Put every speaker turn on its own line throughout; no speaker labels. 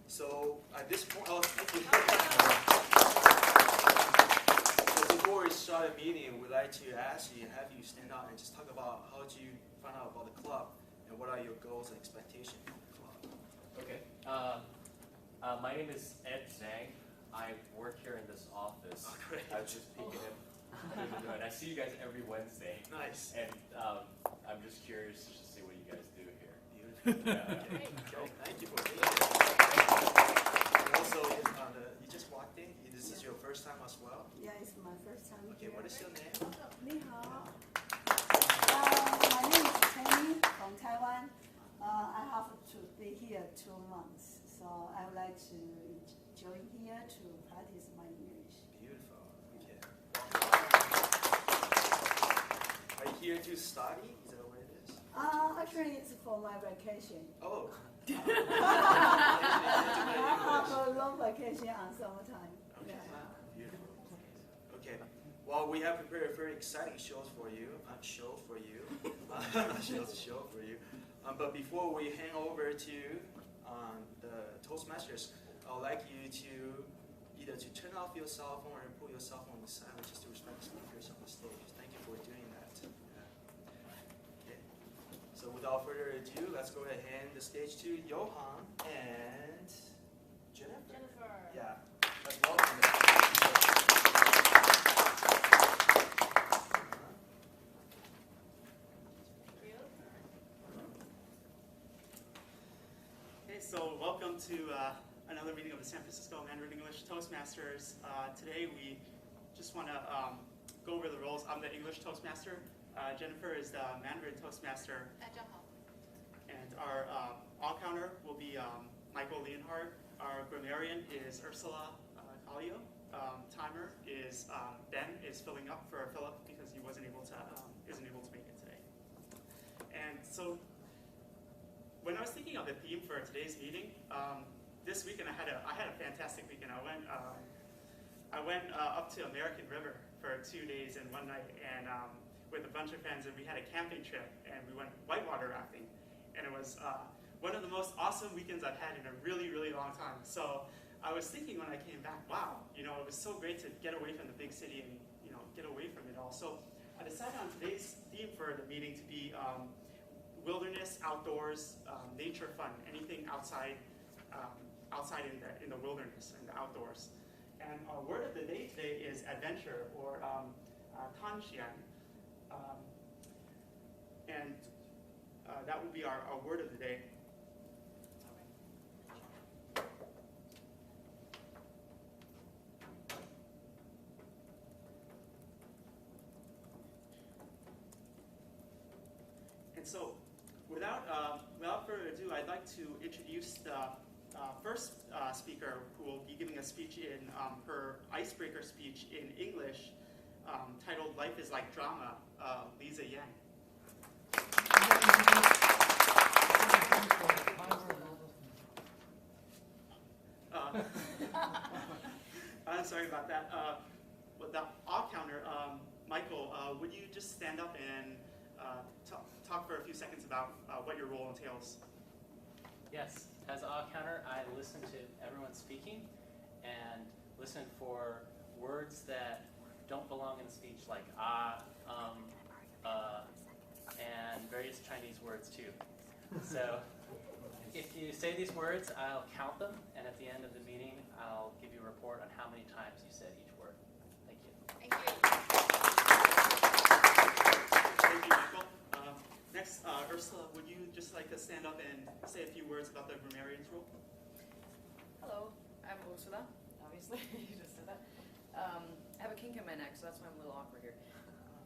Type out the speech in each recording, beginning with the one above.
So at this point, thank you. So before we start the meeting, we'd like to ask you, have you stand up and just talk about how did you find out about the club and what are your goals and expectations for the club?
Okay. My name is Ed Zhang. I work here in this office.
Oh, great.
I was just peeking in. I see you guys every Wednesday.
Nice.
And I'm just curious to see what you guys do here.
Beautiful.
Yeah.
Okay. Thank you for being here. And also, you just walked in. This is your first time as well?
Yeah, it's my first time
Okay,
here.
what is your name?
你好. My name is Penny from Taiwan. I have to be here 2 months, so I would like to join here to practice my English.
Beautiful. Okay. Are you here to study? Is that what it is?
Actually, it's for my vacation.
Oh.
I have a long vacation on summertime.
Okay.
Yeah.
Beautiful. Okay. Well, we have prepared very exciting show for you. Show for you. But before we hand over to the Toastmasters, I would like you to either to turn off your cell phone or put your cell phone on silent just to respect the speakers on the stage. Thank you for doing that. Okay. So without further ado, let's go ahead and hand the stage to Johan and Jennifer. Yeah. Let's welcome them.
So welcome to another meeting of the San Francisco Mandarin English Toastmasters. Today we just want to go over the roles. I'm the English Toastmaster. Jennifer is the Mandarin Toastmaster. And our all-counter will be Michael Leonhardt. Our grammarian is Ursula Kallio. Timer is Ben is filling up for Philip because he isn't able to make it today. And so when I was thinking of the theme for today's meeting, this weekend I had a fantastic weekend. I went up to American River for 2 days and 1 night, and with a bunch of friends, and we had a camping trip, and we went whitewater rafting, and it was one of the most awesome weekends I've had in a really, really long time. So I was thinking when I came back, wow, it was so great to get away from the big city and get away from it all. So I decided on today's theme for the meeting to be wilderness, outdoors, nature fun, anything outside in the wilderness and the outdoors. And our word of the day today is adventure, or tanxian. And that would be our word of the day. And so, without further ado, I'd like to introduce the first speaker who will be giving a speech in her icebreaker speech in English, titled "Life is Like Drama," Lisa Yang. I'm sorry about that. With the off counter, Michael, would you just stand up and talk for a few seconds about what your role entails?
Yes, as odd counter, I listen to everyone speaking and listen for words that don't belong in speech, like and various Chinese words too. So if you say these words, I'll count them, and at the end of the meeting, I'll give you a report on how many times you said each word. Thank you.
Thank you.
Thank you, Michael. Next, Ursula, would you just like to stand up and say a few words about the grammarian's role?
Hello, I'm Ursula, obviously. You just said that. I have a kink in my neck, so that's why I'm a little awkward here.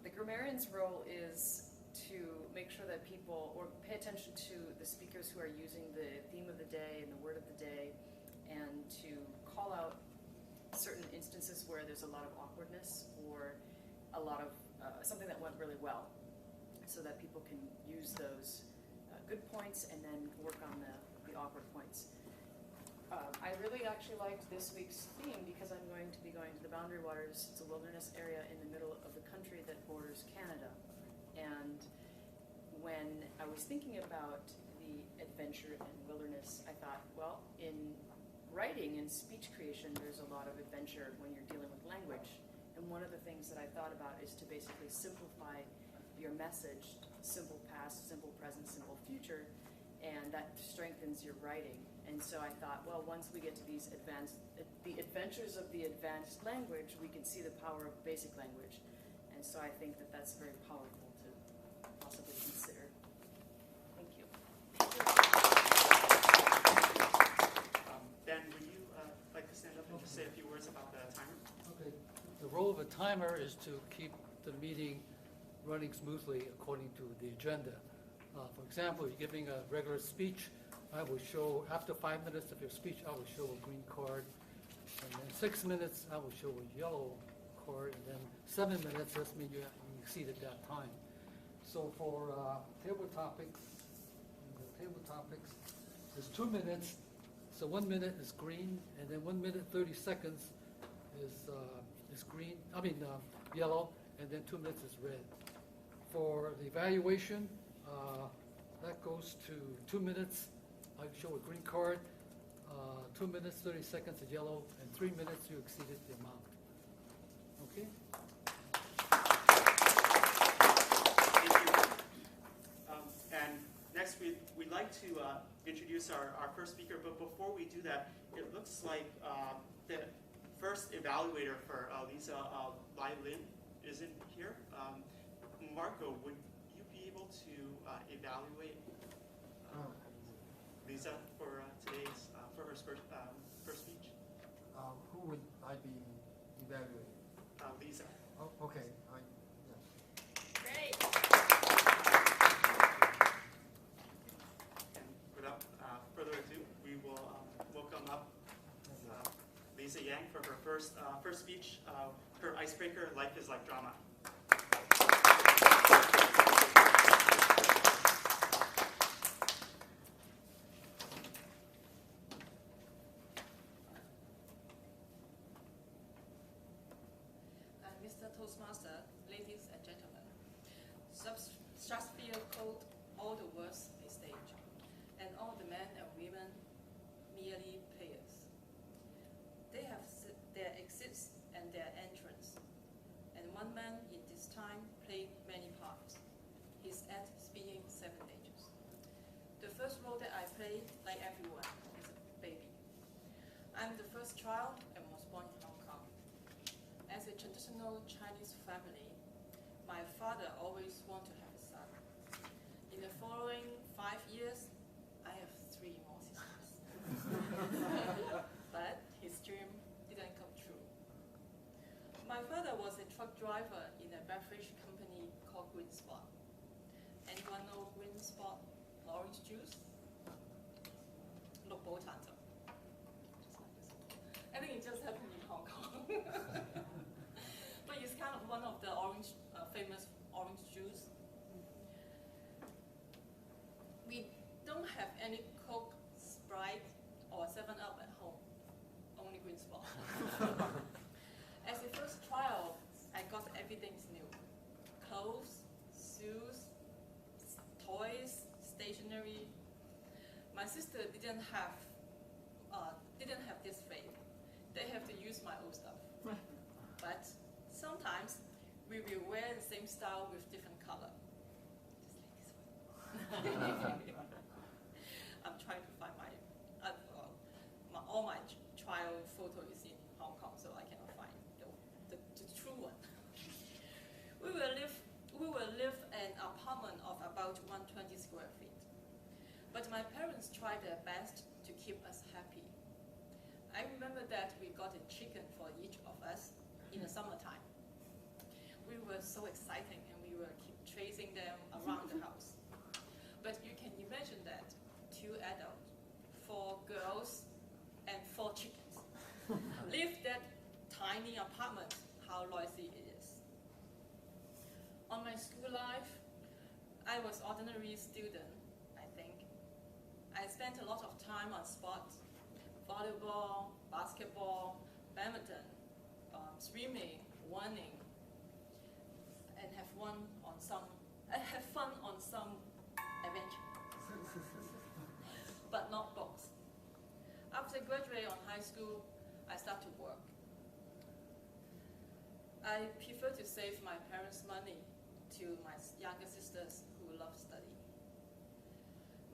The grammarian's role is to make sure that people, or pay attention to the speakers who are using the theme of the day and the word of the day, and to call out certain instances where there's a lot of awkwardness or a lot of something that went really well, so that people can use those good points and then work on the awkward points. I really actually liked this week's theme because I'm going to be going to the Boundary Waters. It's a wilderness area in the middle of the country that borders Canada. And when I was thinking about the adventure and wilderness, I thought, well, in writing and speech creation, there's a lot of adventure when you're dealing with language. And one of the things that I thought about is to basically simplify your message, simple past, simple present, simple future, and that strengthens your writing. And so I thought, well, once we get to these the adventures of the advanced language, we can see the power of basic language. And so I think that that's very powerful to possibly consider. Thank you.
Ben, would you like to stand up and just say a few words about the timer?
Okay. The role of a timer is to keep the meeting running smoothly according to the agenda. For example, you're giving a regular speech, I will show, after 5 minutes of your speech, I will show a green card. And then 6 minutes, I will show a yellow card. And then 7 minutes, that means you exceeded that time. So for table topics, there's 2 minutes. So 1 minute is green, and then 1 minute 30 seconds is green. Yellow, and then 2 minutes is red. For the evaluation, that goes to 2 minutes. I show a green card. 2 minutes 30 seconds is yellow, and 3 minutes you exceeded the amount. Okay.
Thank you. And next, we'd like to introduce our first speaker, but before we do that, it looks like the first evaluator for Lisa Lai Lin isn't here. Marco, would you be able to evaluate Lisa for today's for her first speech?
Who would I be evaluating?
Lisa.
Oh, okay. Yes.
Great.
And without further ado, we will welcome up Lisa Yang for her first speech. Her icebreaker, Life is Like Drama.
Mr. Toastmaster, ladies and gentlemen, Shakespeare called all the words a stage, and all the men and women merely players. They have their exits and their entrance, and one man in this time played many parts. His act being 7 ages. The first role that I played, like everyone, is a baby. I'm the first child and was born in Hong Kong. As a traditional Chinese family, my father always wanted to have a son. In the following 5 years, I have 3 more sisters. But his dream didn't come true. My father was a truck driver in a beverage company called Green Spot. Anyone know Green Spot orange juice? Look, both hands up. I think it just happened in Hong Kong. But it's kind of one of the famous orange juice. We don't have any Coke, Sprite, or 7-Up at home. Only Green Spot. As a first trial, I got everything new. Clothes, shoes, toys, stationery. My sister didn't have this faith. They have to use my old stuff. But sometimes we will wear the same style with different color. Just like this one. I'm trying to find all my trial photo is in Hong Kong, so I cannot find the true one. We will live an apartment of about 120 square feet. But my parents tried their best to keep us happy. I remember that we got a chicken for each of us in the summertime. We were so exciting and we will keep chasing them around the house. But you can imagine that 2 adults, 4 girls, and 4 chickens live that tiny apartment, how noisy it is. On my school life, I was ordinary student, I think. I spent a lot of time on sports, volleyball, basketball, badminton, swimming, running, and have fun on some adventure, but not books. After graduate on high school, I start to work. I prefer to save my parents' money to my younger sisters who love study.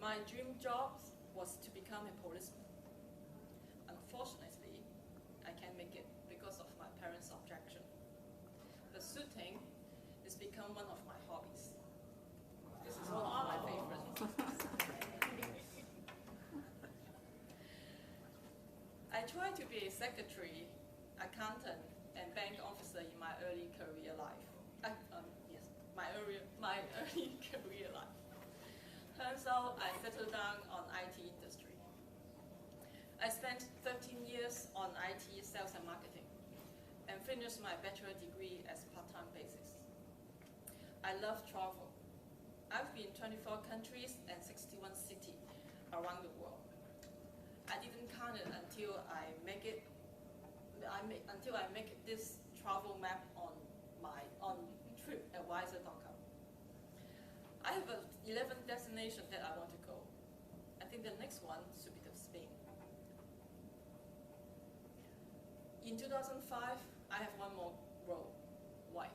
My dream job was to become a policeman. Unfortunately, I can't make it because of my parents' objection. The shooting has become one of my hobbies. This is one of my favorites. I tried to be a secretary, accountant, and bank officer in my early career life. Yes, my early career life. Turns out I settled down on IT industry. I spent 13 years on IT sales and marketing and finished my bachelor degree as part-time basis. I love travel. I've been 24 countries and 61 cities around the world. I didn't count it until I make this travel map on tripadvisor.com. I have 11 destinations that I want to go. I think the next one should be Spain. In 2005, I have one more role, wife.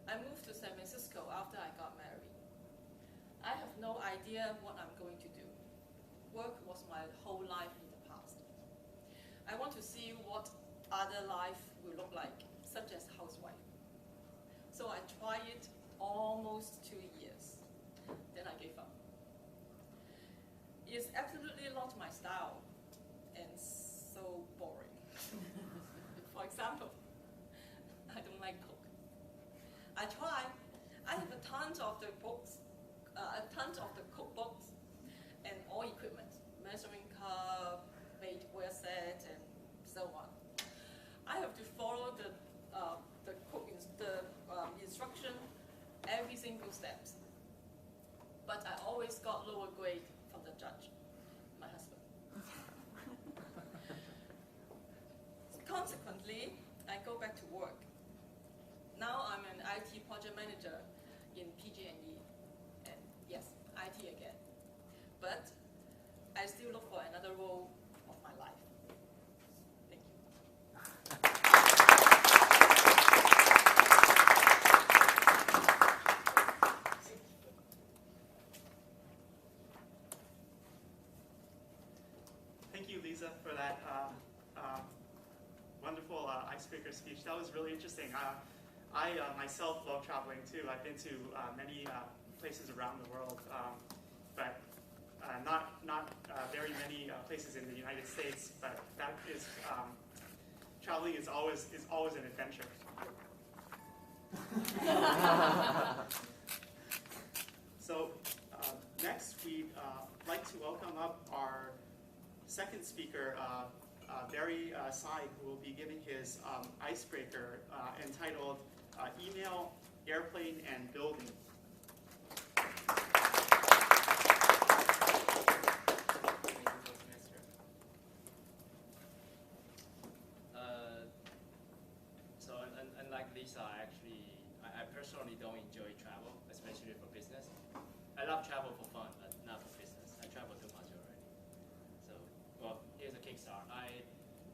I moved to San Francisco after I got married. I have no idea what I'm going to do. Work was my whole life in the past. I want to see what other life will look like, such as housewife. So I tried it almost 2 years. Then I gave up. It's absolutely not my style and so boring. For example, I don't like cook. I try. I have a ton of the books, tons of the cookbooks, and all equipment, measuring cup, weightware set, and so on. I have to follow the instruction every single step. But I always got lower grade from the judge, my husband. Consequently, I go back to work. Now I'm an IT project manager in PG&E, and yes, IT again. But I still look for another role of my life. Thank you.
Thank you, Lisa, for that wonderful icebreaker speech. That was really interesting. I myself love traveling too. I've been to many places around the world, but not very many places in the United States. But that is traveling is always an adventure. So next, we'd like to welcome up our second speaker, Barry Tsai, who will be giving his icebreaker entitled Email, Airplane, and Building.
So unlike Lisa, I personally don't enjoy travel, especially for business. I love travel for fun, but not for business. I travel too much already. So, well, here's a kickstart.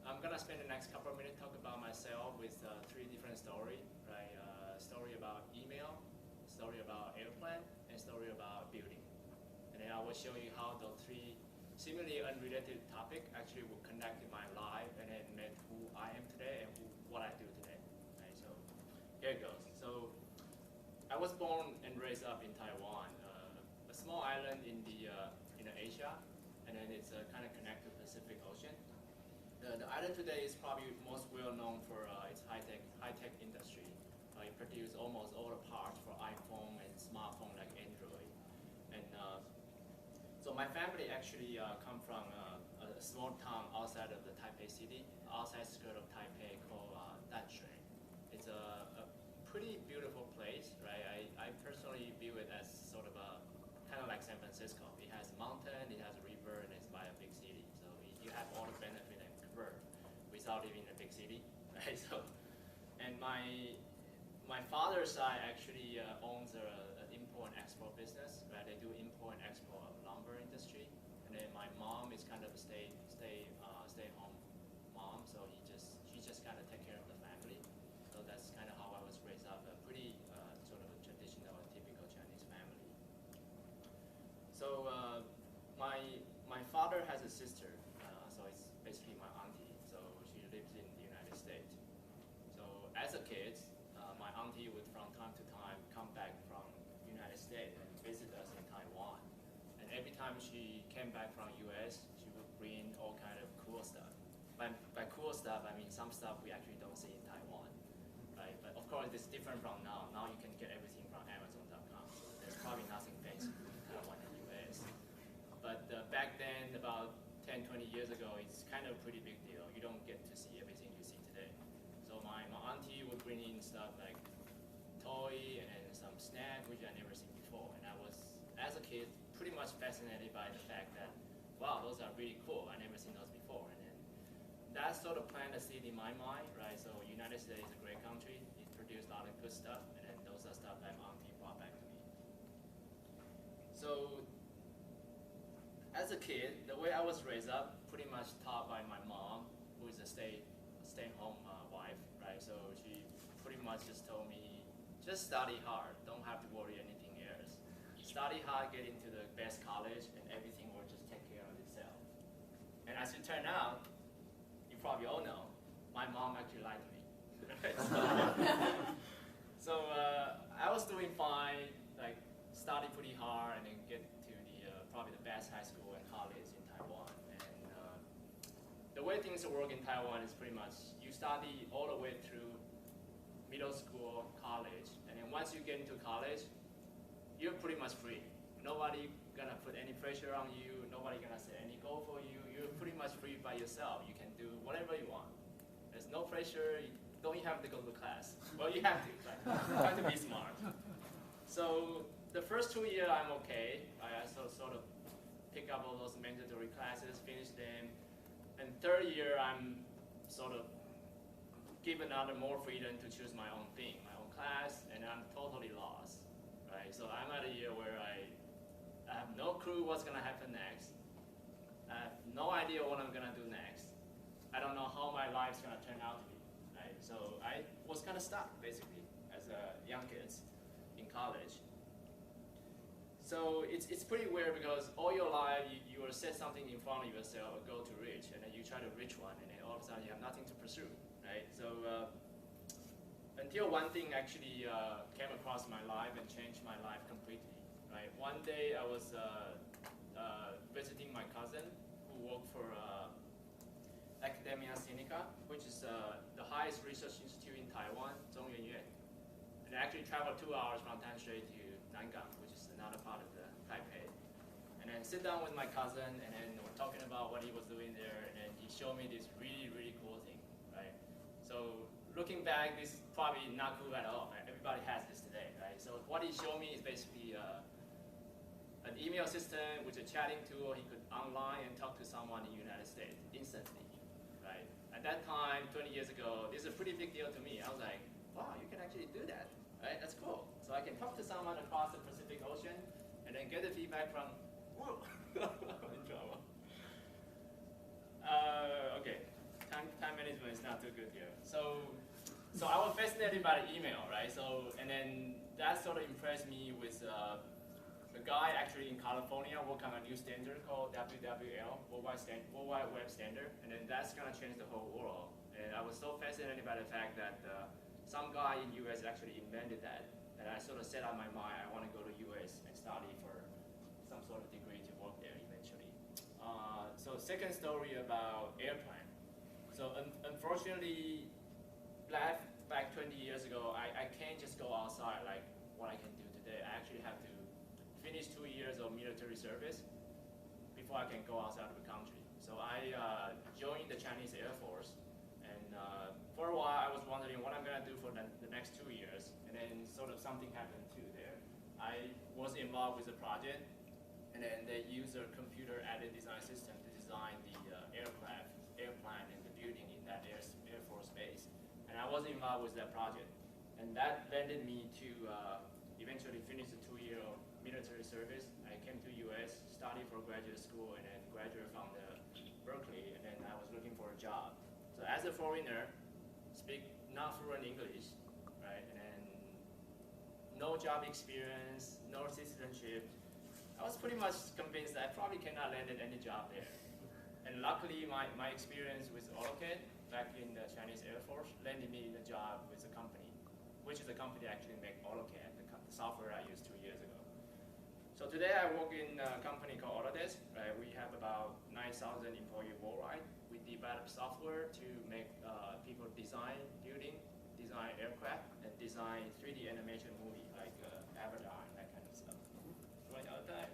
I'm gonna spend the next couple of minutes talk about myself with 3 different stories, right? Story about email, story about airplane, and story about building. And then I will show you how those 3 seemingly unrelated topics actually will connect in my life and then make who I am today and what I do today. Right? So here it goes. So I was born and raised up in Taiwan, a small island in Asia, and then it's kind of connected to the Pacific Ocean. The island today is probably most well known for its high-tech industry. It produces almost all the parts for iPhone and smartphone like Android. And so my family actually come from a small town outside of the Taipei city, outside skirt of Taipei called Danshui. It's a pretty beautiful place, right? I personally view it as sort of kind of like San Francisco. It has a mountain, it has a river, and it's by a big city. So you have all the benefit and comfort without living in a big city, right? So, and my father's side actually owns an import and export business, right? They do import and export of lumber industry. And then my mom is kind of stay So my father has a sister, so it's basically my auntie. So she lives in the United States. So as a kid, my auntie would from time to time come back from United States and visit us in Taiwan. And every time she came back from US, she would bring all kind of cool stuff. By cool stuff, I mean some stuff we actually don't see in Taiwan, right? But of course, it's different from now. Now you can get everything from Amazon.com. So there's probably nothing fancy in Taiwan and US. But back then, about 10, 20 years ago, it's kind of a pretty big deal. You don't get to see everything you see today. So my auntie would bring in stuff like toy and some snack, which I never seen before. And I was, as a kid, pretty much fascinated by the fact that, wow, those are really cool. I never seen those before. And then that sort of planted a seed in my mind, right? So United States is a great country. It produced a lot of good stuff. And then those are stuff that my auntie brought back to me. So as a kid, the way I was raised up, pretty much taught by my mom, who is a stay-home wife, right? So she pretty much just told me, just study hard, don't have to worry anything else. Study hard, get into the best college, and everything will just take care of itself. And as it turned out, you probably all know, my mom actually lied to me. So I was doing fine, like study pretty hard, and then get to the probably the best high school and college in Taiwan. And the way things work in Taiwan is pretty much you study all the way through middle school, college, and then once you get into college, you're pretty much free. Nobody gonna put any pressure on you. Nobody gonna set any goal for you. You're pretty much free by yourself. You can do whatever you want. There's no pressure. You don't even have to go to class. Well, you have to, but you have to be smart. So the first 2 years, I'm okay. I sort of pick up all those mandatory classes, finish them. And third year, I'm sort of given more freedom to choose my own thing, my own class, and I'm totally lost, right? So I'm at a year where I have no clue what's gonna happen next. I have no idea what I'm gonna do next. I don't know how my life's gonna turn out to be, right? So I was kind of stuck, basically, as a young kid in college. So it's pretty weird because all your life you will set something in front of yourself, a goal to reach, and then you try to reach one, and then all of a sudden you have nothing to pursue, right? So until one thing actually came across my life and changed my life completely, right? One day I was visiting my cousin who worked for Academia Sinica, which is the highest research institute in Taiwan, Zhongyuanyuan. And I actually traveled 2 hours from Tanshui to Nangang, which is another part of the Taipei. And then sit down with my cousin, and then we're talking about what he was doing there, and then he showed me this really, really cool thing, right? So looking back, this is probably not cool at all. Right? Everybody has this today, right? So what he showed me is basically an email system with a chatting tool. He could online and talk to someone in the United States instantly, right? At that time, 20 years ago, this is a pretty big deal to me. I was like, wow, you can actually do that, right? That's cool. So I can talk to someone across the Pacific Ocean and then get the feedback from, whoa, I'm in trouble. Okay, time management is not too good here. So I was fascinated by the email, right? So, and then that sort of impressed me with a guy actually in California working on a new standard called WWL, Worldwide Web Standard, and then that's gonna change the whole world. And I was so fascinated by the fact that some guy in US actually invented that, and I sort of set up my mind, I want to go to US and study for some sort of degree to work there eventually. So second story about airplane. So unfortunately, back 20 years ago, I can't just go outside like what I can do today. I actually have to finish 2 years of military service before I can go outside of the country. So I joined the Chinese Air Force. For a while, I was wondering what I'm going to do for the next 2 years, and then sort of something happened too there. I was involved with a project, and then they used a computer-aided design system to design the airplane, and the building in that Air Force base. And I was involved with that project, and that landed me to eventually finish the 2 year military service. I came to US, studied for graduate school, and then graduated from the Berkeley, and then I was looking for a job. So as a foreigner, speak not fluent English, right? And then no job experience, no citizenship. I was pretty much convinced that I probably cannot land any job there. And luckily, my experience with AutoCAD back in the Chinese Air Force landed me a job with a company, which is a company that actually make AutoCAD, the software I used 2 years ago. So today I work in a company called Autodesk. Right? We have about 9,000 employees worldwide. We develop software to make people design building, design aircraft, and design 3D animation movie like Avatar and that kind of stuff. Running out of time.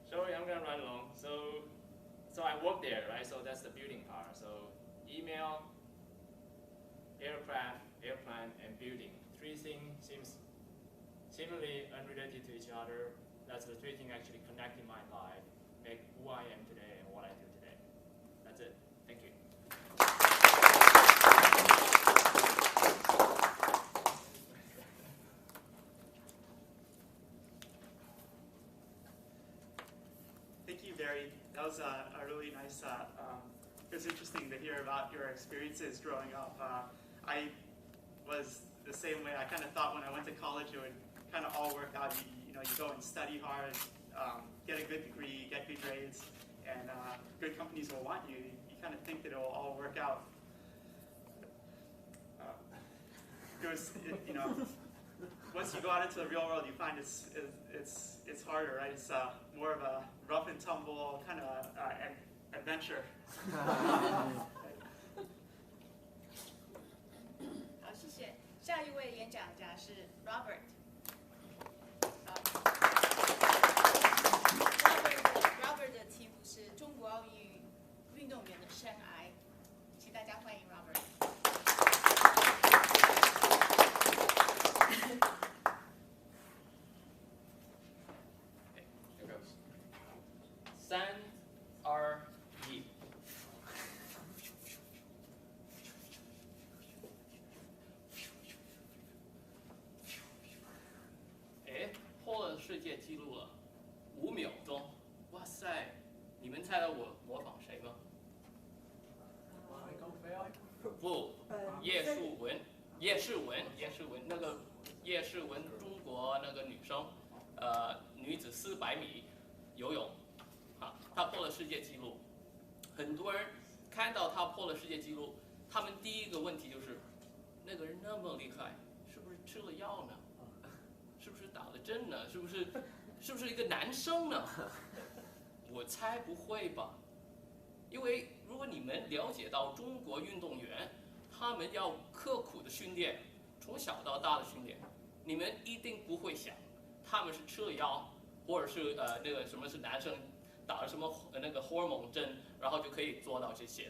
Sorry, I'm gonna run long. So I work there, right? So that's the building part. So email, aircraft, airplane, and building. Three things seems seemingly unrelated to each other. That's the three things actually connecting my life, make who I am today and what I do today. That's it. Thank you.
Thank you, Barry. That was a really nice, it was interesting to hear about your experiences growing up. I was the same way. I kind of thought when I went to college it would kind of all work out. You go and study hard, get a good degree, get good grades, and good companies will want you. You kind of think that it will all work out. Once you go out into the real world, you find it's harder, right? It's more of a rough and tumble kind of adventure.
好，谢谢。下一位演讲家是 Robert。Robert 的题目是中国奥运运动员的生涯，请大家欢迎 Robert。Here
goes. 3、2、1。哎，破了世界纪录了，5秒钟！哇塞，你们猜到我模仿谁吗？不，叶树文，那个叶世文，中国那个女生，女子400米游泳，她破了世界纪录。很多人看到她破了世界纪录，他们第一个问题就是，那个人那么厉害，是不是吃了药呢？是不是打了针呢？是不是一个男生呢？我猜不会吧，因为如果你们了解到中国运动员，他们要刻苦的训练，从小到大的训练，你们一定不会想他们是吃了药，或者是那个什么是男生打了什么那个荷尔蒙针，然后就可以做到这些。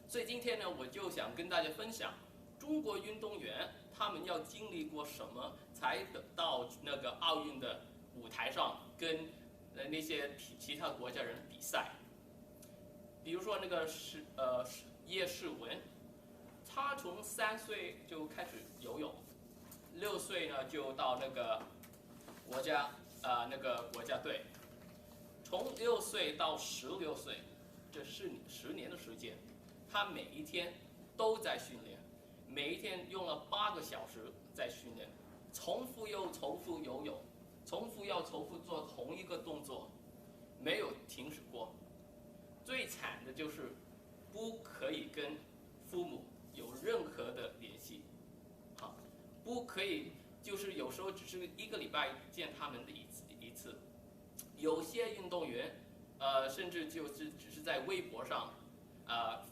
所以今天呢，我就想跟大家分享中国运动员他们要经历过什么，才得到那个奥运的舞台上跟那些其他国家人比赛。比如说那个叶世文，他从3岁就开始游泳，6岁呢就到那个国家队，从6岁到16岁，这是10年的时间，他每一天都在训练，每一天用了8个小时在训练，重复又重复游泳，重复做同一个动作，没有停止过。最惨的就是不可以跟父母有任何的联系，不可以，就是有时候只是1个礼拜见他们的一次。有些运动员，甚至就是只是在微博上，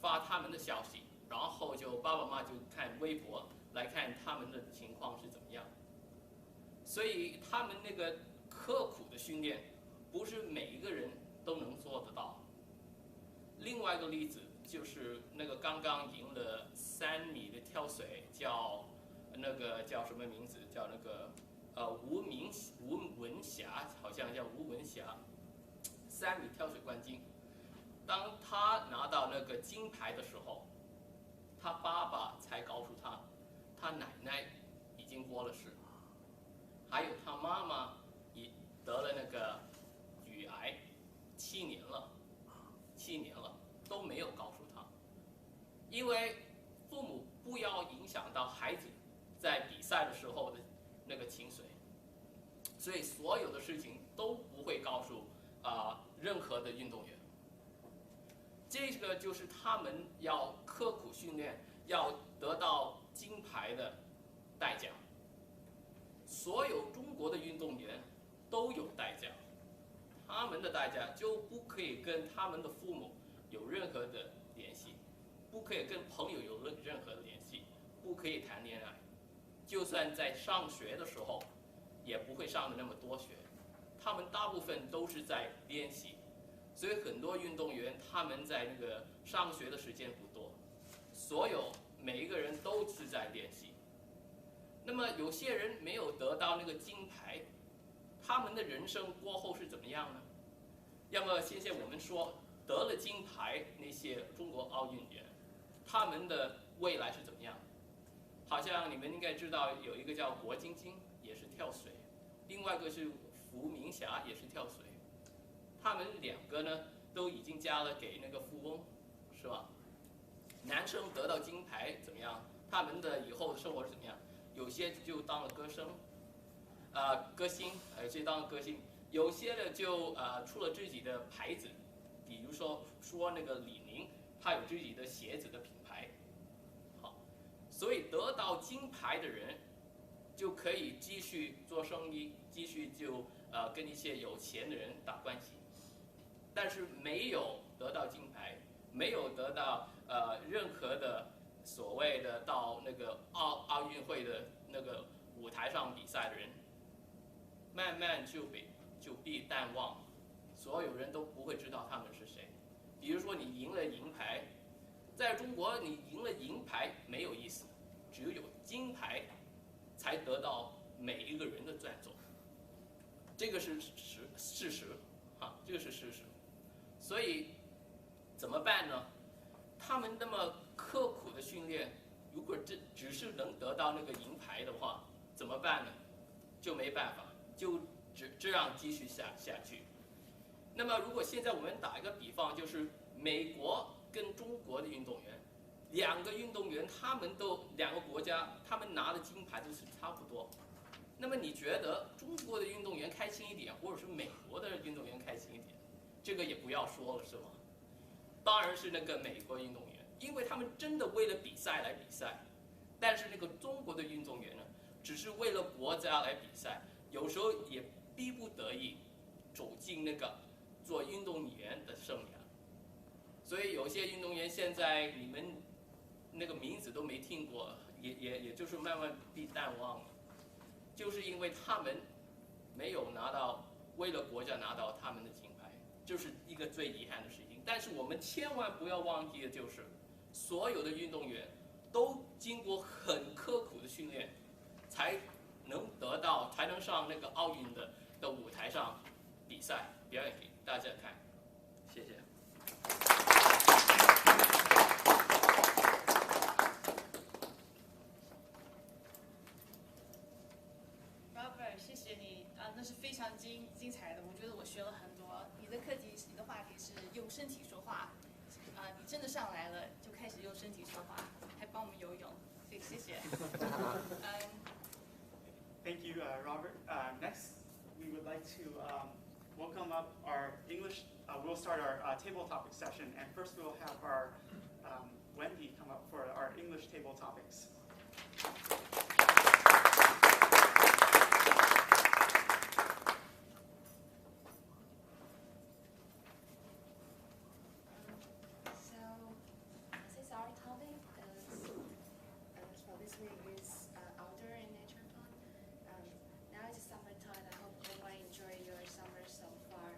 发他们的消息，然后就爸爸妈妈就看微博来看他们的情况是怎么样。所以他们那个刻苦的训练，不是每一个人都能做得到。另外一个例子就是那个刚刚赢了3米的跳水，叫什么名字？叫那个吴文霞，好像叫吴文霞，3米跳水冠军。当他拿到那个金牌的时候，他爸爸才告诉他，他奶奶已经过了世，还有他妈妈也得了那个乳癌，7年了，都没有告诉他，因为父母不要影响到孩子在比赛的时候的那个情绪，所以所有的事情会告诉任何的运动员。这个就是他们要刻苦训练，要得到金牌的代价。所有中国的运动员都有代价，他们的代价就不可以跟他们的父母有任何的联系，不可以跟朋友有任何的联系，不可以谈恋爱，就算在上学的时候，也不会上的那么多学，他们大部分都是在练习。所以很多运动员他们在那个上学的时间不多，每一个人都是在练习。那么有些人没有得到那个金牌，他们的人生过后是怎么样呢？要么现在我们说得了金牌那些中国奥运员，他们的未来是怎么样？好像你们应该知道有一个叫郭晶晶，也是跳水，另外一个是伏明霞，也是跳水。他们两个呢都已经嫁了给那个富翁，是吧？男生得到金牌怎么样？他们的以后的生活是怎么样？有些就当了歌星，有些当了歌星，有些呢就出了自己的牌子，比如说那个李宁，他有自己的鞋子的品牌。好，所以得到金牌的人就可以继续做生意，继续就跟一些有钱的人打关系。但是没有得到金牌，没有得到任何的所谓的到那个奥运会的那个舞台上比赛的人，慢慢就被淡忘，所有人都不会知道他们是谁。比如说你赢了银牌，在中国你赢了银牌没有意思，只有金牌才得到每一个人的尊重，这个是事实啊，这个是事实。所以怎么办呢？他们那么刻苦的训练，如果只是能得到那个银牌的话，怎么办呢？就没办法，就这样继续下去。那么如果现在我们打一个比方，就是美国跟中国的运动员，两个运动员两个国家，他们拿的金牌都是差不多。那么你觉得中国的运动员开心一点，或者是美国的运动员开心一点？这个也不要说了，是吗？当然是那个美国运动员，因为他们真的为了比赛来比赛。但是那个中国的运动员呢，只是为了国家来比赛，有时候也逼不得已走进那个做运动员的生涯。所以有些运动员现在你们那个名字都没听过，也就是慢慢被淡忘了，就是因为他们没有为了国家拿到他们的金牌，就是一个最遗憾的事情。但是我们千万不要忘记的就是，所有的运动员都经过很刻苦的训练，才能上那个奥运的舞台上比赛，表演给大家看。谢谢。
Robert， 谢谢你啊，那是非常精彩的，我觉得我学了很多。你的话题是用身体说话，你真的上来了就开始用身体说话，还帮我们游泳，所以谢谢。
Thank you, Robert. Next, we would like to welcome up our English. We'll start our table topic session, and first we'll have our Wendy come up for our English table topics.
Since our topic for this week is outdoor and nature fun, now it's summertime. I hope everyone enjoy your summer so far.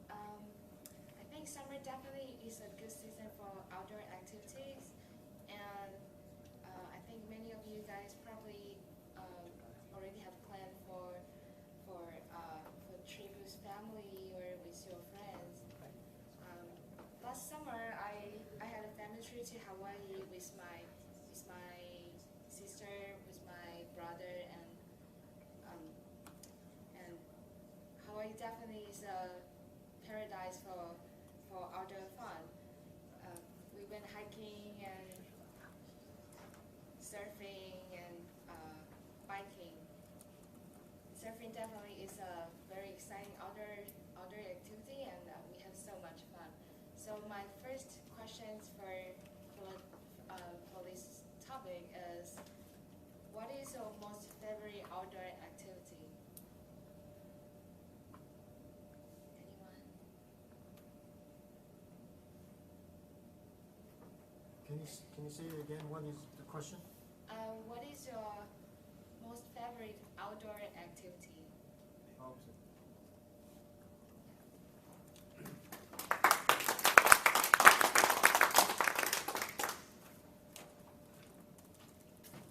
I think summer definitely is a good season for outdoor activities, and I think many of you guys probably already have planned for trip with family or with your friends. Last summer, I had a family trip to Hawaii with my sister, with my brother, and Hawaii definitely is a paradise for outdoor fun. We went hiking and surfing and biking. Surfing definitely is a very exciting outdoor questions for this topic is, what is your most favorite outdoor activity? Anyone?
Can you say it again? What is the question?
What is your most favorite outdoor activity?
Oh,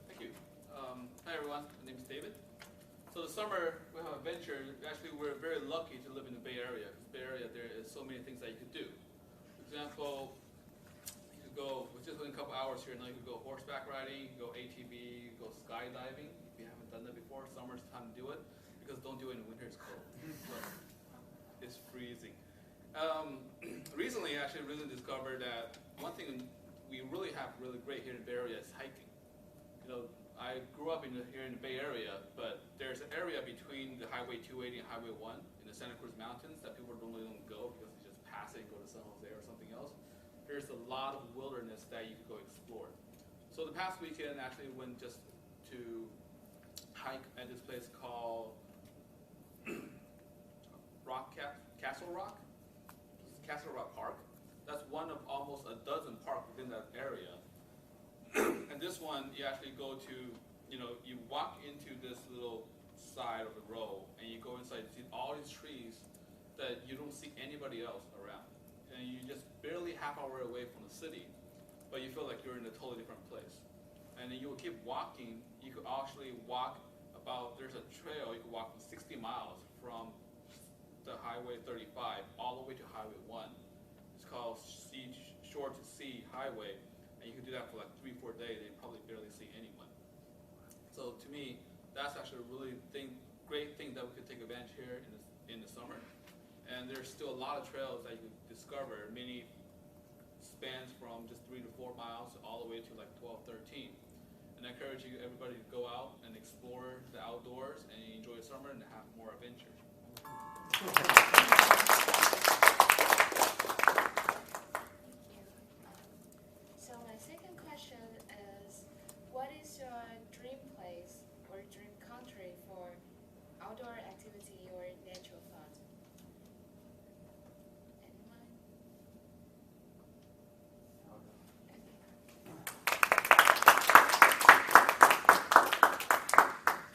Thank you. Hi everyone, my name is David. So the summer we have a venture. Actually, we're very lucky to live in the Bay Area. Because Bay Area, there is so many things that you could do. For example, you could go just within a couple hours here. Now you could go horseback riding, you could go ATV, you could go skydiving. If you haven't done that before, summer's the time to do it. Because don't do it in winter; it's cold. It's freezing. Recently, actually, really discovered that one thing we really have really great here in the Bay Area is hiking. You know, I grew up here in the Bay Area, but there's an area between the Highway 280 and Highway 1 in the Santa Cruz Mountains that people normally don't go because they just pass it and go to San Jose or something else. There's a lot of wilderness that you could go explore. So the past weekend, actually went just to hike at this place called Castle Rock Park. That's one of almost a dozen parks within that area. And this one, you actually go to, you walk into this little side of the road, and you go inside, you see all these trees that you don't see anybody else around. And you just barely half hour away from the city, but you feel like you're in a totally different place. And then you will keep walking. You could actually walk there's a trail, you could walk 60 miles from the Highway 35 all the way to Highway 1. It's called Shore to Sea Highway. And you can do that for like 3-4 days, and you probably barely see anyone. So to me, that's actually a really great thing that we could take advantage here in the summer. And there's still a lot of trails that you could discover. Many spans from just 3 to 4 miles all the way to like 12, 13. And I encourage everybody to go out and explore the outdoors and enjoy the summer and have more adventure.
Thank you. So my second question is, what is your dream place or dream country for outdoor activity or natural fun? Anyone?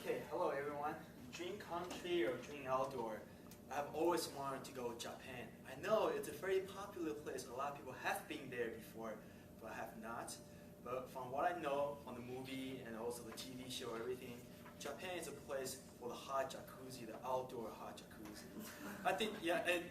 Okay, hello everyone. Dream country or dream outdoor? I've always wanted to go to Japan. I know it's a very popular place. A lot of people have been there before, but I have not. But from what I know from the movie and also the TV show, everything, Japan is a place for the hot jacuzzi, the outdoor hot jacuzzi. I think, yeah, and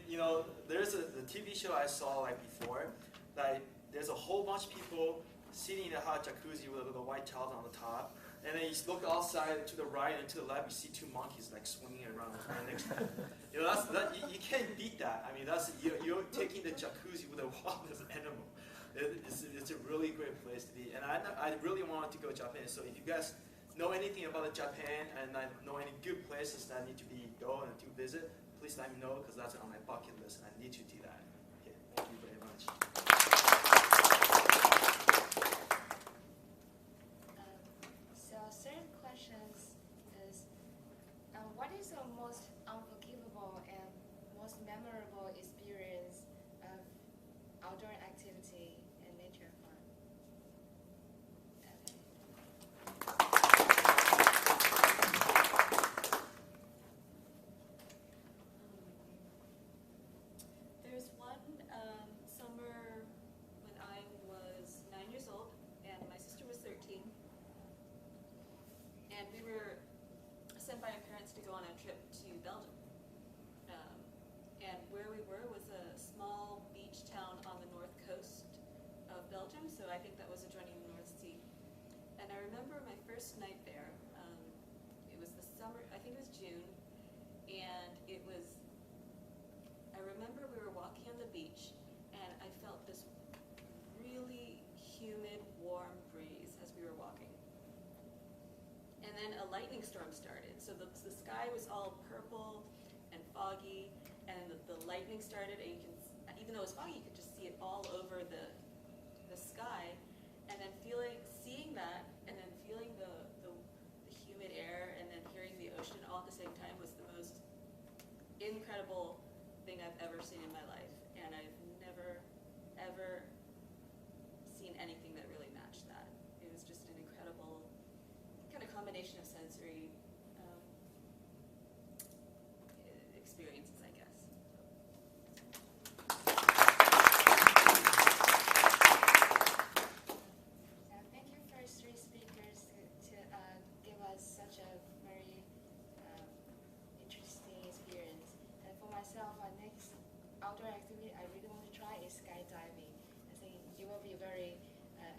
there's the TV show I saw like before, that there's a whole bunch of people sitting in the hot jacuzzi with the white towels on the top. And then you look outside to the right and to the left, you see two monkeys like swinging around right next to you. You can't beat that. I mean, you're taking the jacuzzi with the wildest animal. It's a really great place to be. And I really wanted to go to Japan. So if you guys know anything about Japan and I know any good places that need to go and to visit, please let me know because that's on my bucket list. I need to do that. Okay, thank you very much.
So third question is, what is the most unforgivable and most memorable experience of outdoor activity and nature fun?
There's one summer when I was 9 years old and my sister was 13. And we were sent by our parents to go on a trip to Belgium. And where we were was a small beach town on the north coast of Belgium, so I think that was adjoining the North Sea. And I remember my first night there. It was the summer, I think it was June, and I remember we were walking on the beach, and I felt this really humid, warm breeze as we were walking. And then a lightning storm started. So the sky was all purple and foggy, and the lightning started, and even though it was foggy, you could just see it all over the sky, and then seeing that, and then feeling the humid air, and then hearing the ocean all at the same time was the most incredible thing I've ever seen in my life, and I've never ever seen anything that really matched that. It was just an incredible kind of combination of sensory experiences, I guess.
Thank you for three speakers to give us such a very interesting experience. And for myself, our next outdoor activity I really want to try is skydiving. I think it will be a very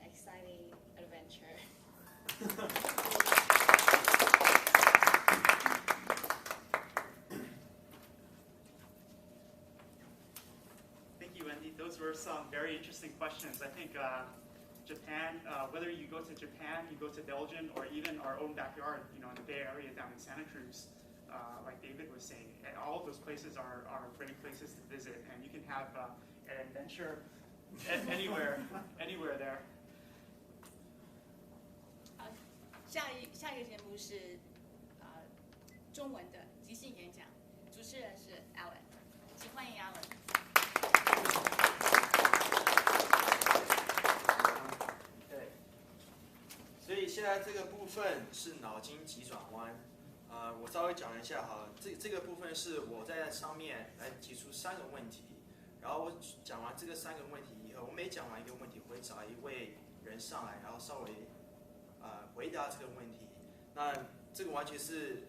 exciting adventure.
Thank you, Wendy. Those were some very interesting questions. I think Japan, whether you go to Japan, you go to Belgium, or even our own backyard, in the Bay Area down in Santa Cruz, like David was saying, all of those places are great places to visit, and you can have an adventure anywhere there.
下一个节目是中文的即兴演讲，主持人是 Alan， 请欢迎 Alan。
对，所以现在这个部分是脑筋急转弯。我稍微讲一下哈，这个部分是我在上面来提出3个问题，然后我讲完这个3个问题以后，我每讲完一个问题，我会找一位人上来，然后稍微回答这个问题。那这个完全是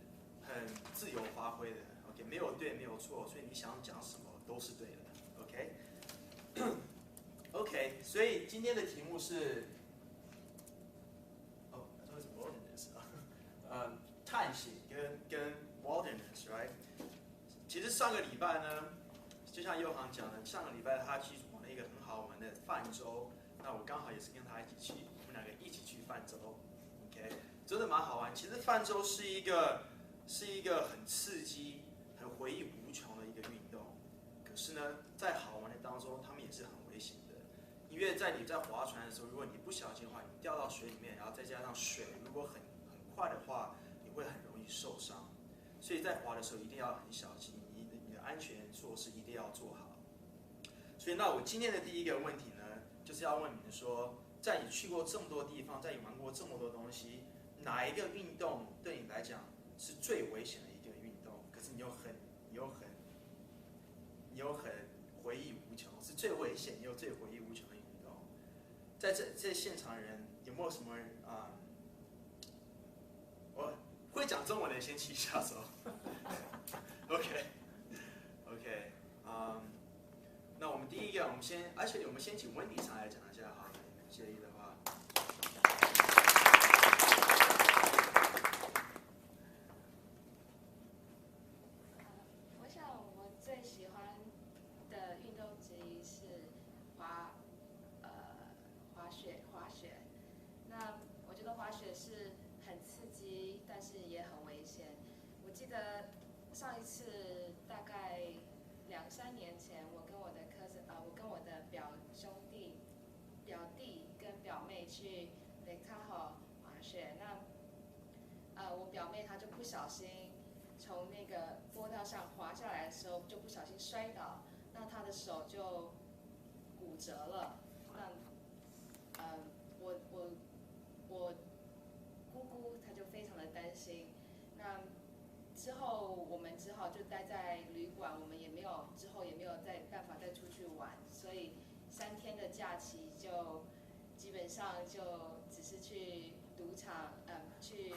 很自由发挥的 ，OK， 没有对，没有错，所以你想讲什么都是对的 ，OK。OK， 所以今天的题目是，这是 wilderness 探险跟 wilderness，right？ 其实上个礼拜呢，就像佑航讲的，上个礼拜他去玩了一个很好玩的泛舟，那我刚好也是跟他一起去，我们2个一起去泛舟 ，OK， 真的蛮好玩。其实泛舟是一个很刺激、很回忆无穷的一个运动，可是呢，在好玩的当中，他们也是很危险的，因为你在划船的时候，如果你不小心的话，你掉到水里面，然后再加上水如果很快的话，你会很容易受伤。所以在滑的时候一定要很小心，你的安全措施一定要做好。所以那我今天的第一个问题呢，就是要问你们说，在你去过这么多地方，在你玩过这么多东西，哪一个运动对你来讲是最危险的一个运动？可是你又很回忆无穷，是最危险又最回忆无穷的运动。在这现场的人有没有什么我会讲中文的先举下手。OK， 那我们第一个，我们先请温迪上来讲一下哈，不介意的话。
我想我最喜欢的运动之一是滑雪。那我觉得滑雪是很刺激，但是也很危险。我记得上一次大概2-3年前，我跟我的表弟跟表妹去 Lake Tahoe 滑雪。那我表妹她就不小心从那个坡道上滑下来的时候，就不小心摔倒，那她的手就骨折了。那我姑姑她就非常的担心。那之后我们只好就待在旅馆，我们之后也没有办法再出去玩，所以3天的假期就基本上就只是去赌场，去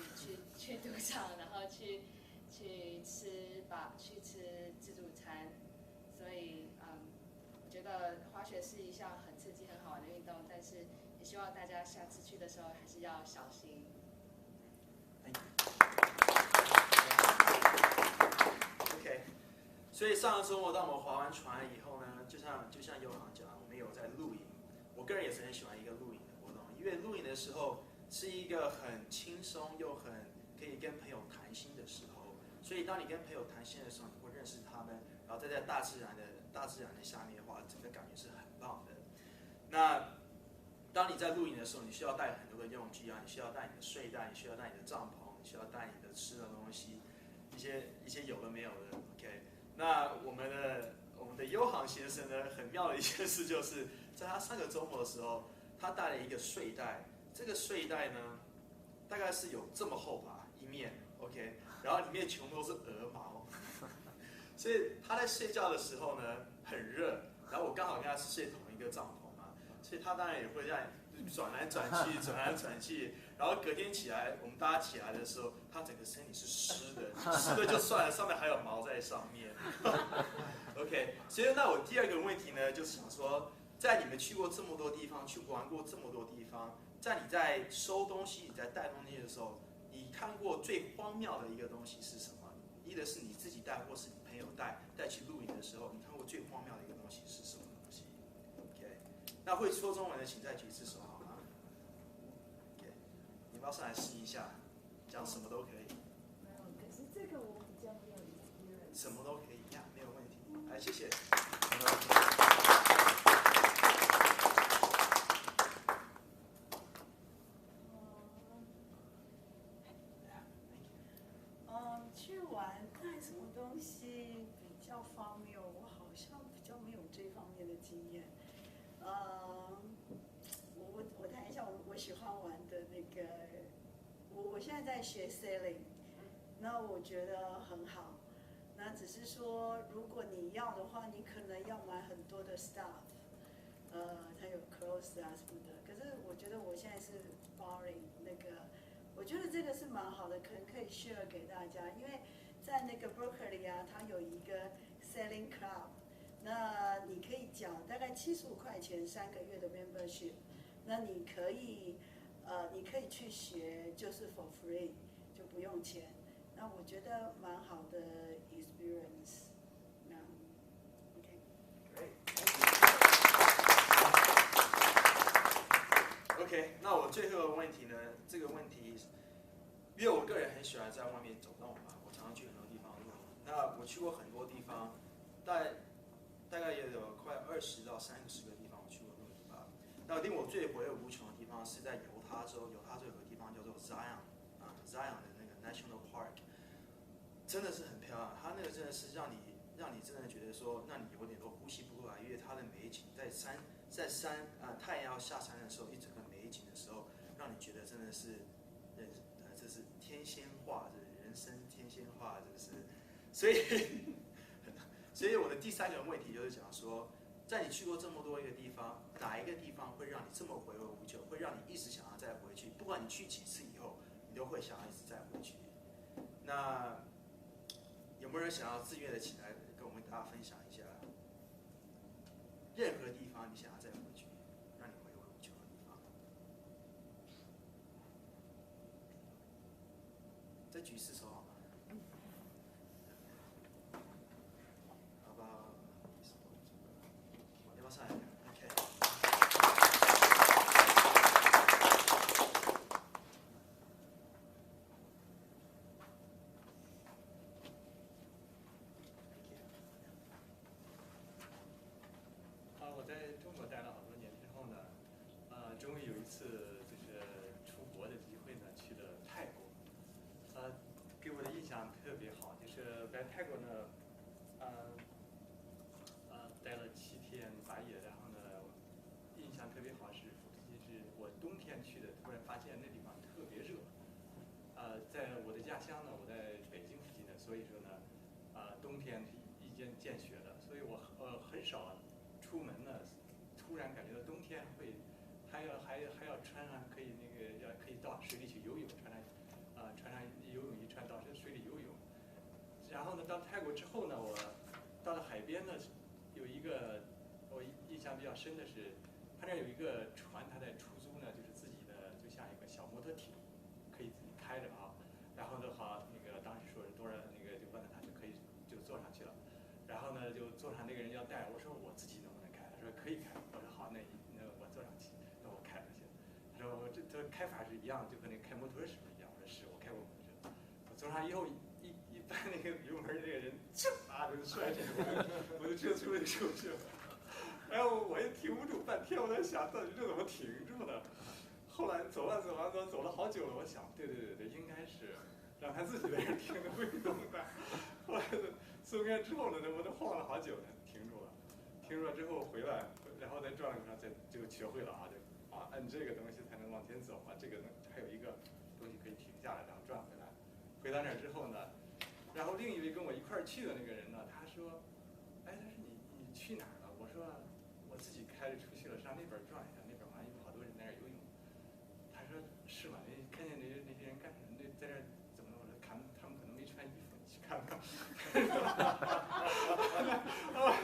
赌场，然后去吃自助餐。所以我觉得滑雪是一项很刺激、很好玩的运动，但是也希望大家下次去的时候还是要小心。
OK， 所以上个周末当我们划完船以后呢，就像佑航讲，我们有在露营。我个人也是很喜欢一个露营的活动，因为露营的时候是一个很轻松又很可以跟朋友谈心的时候。所以当你跟朋友谈心的时候，你会认识他们，然后在大自然的下面的话，整个感觉是很棒的。那当你你在露营的时候，你需要带很多的用具啊，你需要带你的睡袋，你需要带你的帐篷，你需要带你的吃的东西，一些有的没有的。OK， 那我们的优航先生呢，很妙的一件事就是，在他上个周末的时候，他带了一个睡袋，这个睡袋呢，大概是有这么厚吧一面 ，OK， 然后里面全部都是鹅毛，所以他在睡觉的时候呢很热，然后我刚好跟他是睡同一个帐篷嘛，所以他当然也会这样转来转去，转来转去，然后隔天起来，我们大家起来的时候，他整个身体是湿的，湿的就算了，上面还有毛在上面。OK， 所以那我第二个问题呢，就是想说，在你们去过这么多地方，去玩过这么多地方，在你在收东西、你在带东西的时候，你看过最荒谬的一个东西是什么？一个是你自己带，或是你朋友带去露营的时候，你看过最荒谬的一个东西是什么东西 ？OK， 那会说中文的请再举一次手好吗 ？OK， 你们要上来试一下，讲什么都可以。
没有，可是这个我比较没有 experience。
什么都可以呀，没有问题。来，谢谢。
去玩带什么东西比较荒谬？我好像比较没有这方面的经验。我谈一下我喜欢玩的那个，我现在在学 sailing， 那我觉得很好。那只是说，如果你要的话，你可能要买很多的 stuff， 它有 clothes 啊什么的。可是我觉得我现在是 boring 那个。我觉得这个是蛮好的，可以 share 给大家，因为在那个 Berkeley 啊，它有一个 Sailing Club， 那你可以缴大概75块钱3个月的 membership， 那你可以去学，就是 for free， 就不用钱。那我觉得蛮好的 experience。那
OK， 那我最后的问题呢？这个问题，因为我个人很喜欢在外面走动嘛，我常常去很多地方露营。那我去过很多地方，大概也有快20到30个地方我去过露营吧。那令我最回味无穷的地方是在犹他州，犹他州有个地方叫做 Zion 的那个 National Park， 真的是很漂亮。它那个真的是让你真的觉得说，让你有点都呼吸不过来，因为它的美景在山太阳要下山的时候，一整个美景的时候，让你觉得真的是，这是天仙化，这是人生天仙化，这是，所以我的第3个问题就是讲说，在你去过这么多一个地方，哪一个地方会让你这么回味无穷，会让你一直想要再回去？不管你去几次以后，你都会想要一直再回去。那有没有人想要自愿的起来跟我们大家分享一下？任何地方你想要再回去，让你回味无穷的地方，再举4手好吗？好吧，要不要上来 ？OK。
我在中国待了好多年之后呢，终于有一次就是出国的机会呢，去了泰国，给我的印象特别好，就是在泰国呢，待了7天8夜，然后呢，印象特别好是我冬天去的，突然发现那地方特别热，在我的家乡呢，我在北京附近的，所以说呢，冬天是一见雪的，所以我很少出门呢，突然感觉到冬天还要穿上可以到水里去游泳，穿上游泳衣到水里游泳。然后呢，到泰国之后呢，我到了海边呢，有一个我印象比较深的是，他那有一个船，他在出租呢，就是自己的就像一个小摩托艇，可以自己开着啊。然后的话，当时说是多少就问了他就坐上去了。然后呢，就坐上那个人要带，我说我自己能不能开？他说可以开。我说好，那我坐上去，那我开上去。他说这开法是一样，就和那开摩托是不是一样？我说是，我开过摩托车。我坐上以后一搬那个油门，那个人就摔下去，我就车出了手去了。然后我也停不住，半半天，我在想到底这怎么停住呢？后来走了好久了，我想，对，应该是让他自己在这停着不动的。后来松开之后呢，我都晃了好久才停住了。停住了之后回来，然后再转了一圈，就学会了啊，按这个东西才能往前走啊。这个呢还有一个东西可以停下来，然后转回来。回到那儿之后呢，然后另一位跟我一块儿去的那个人呢，他说，他说你去哪儿了？我说我自己开着出去了，上那边转一下，那边好像有好多人在那儿游泳。他说是吗？你看见那些人干什么？在这儿怎么了？我说他们可能没穿衣服，你去看看。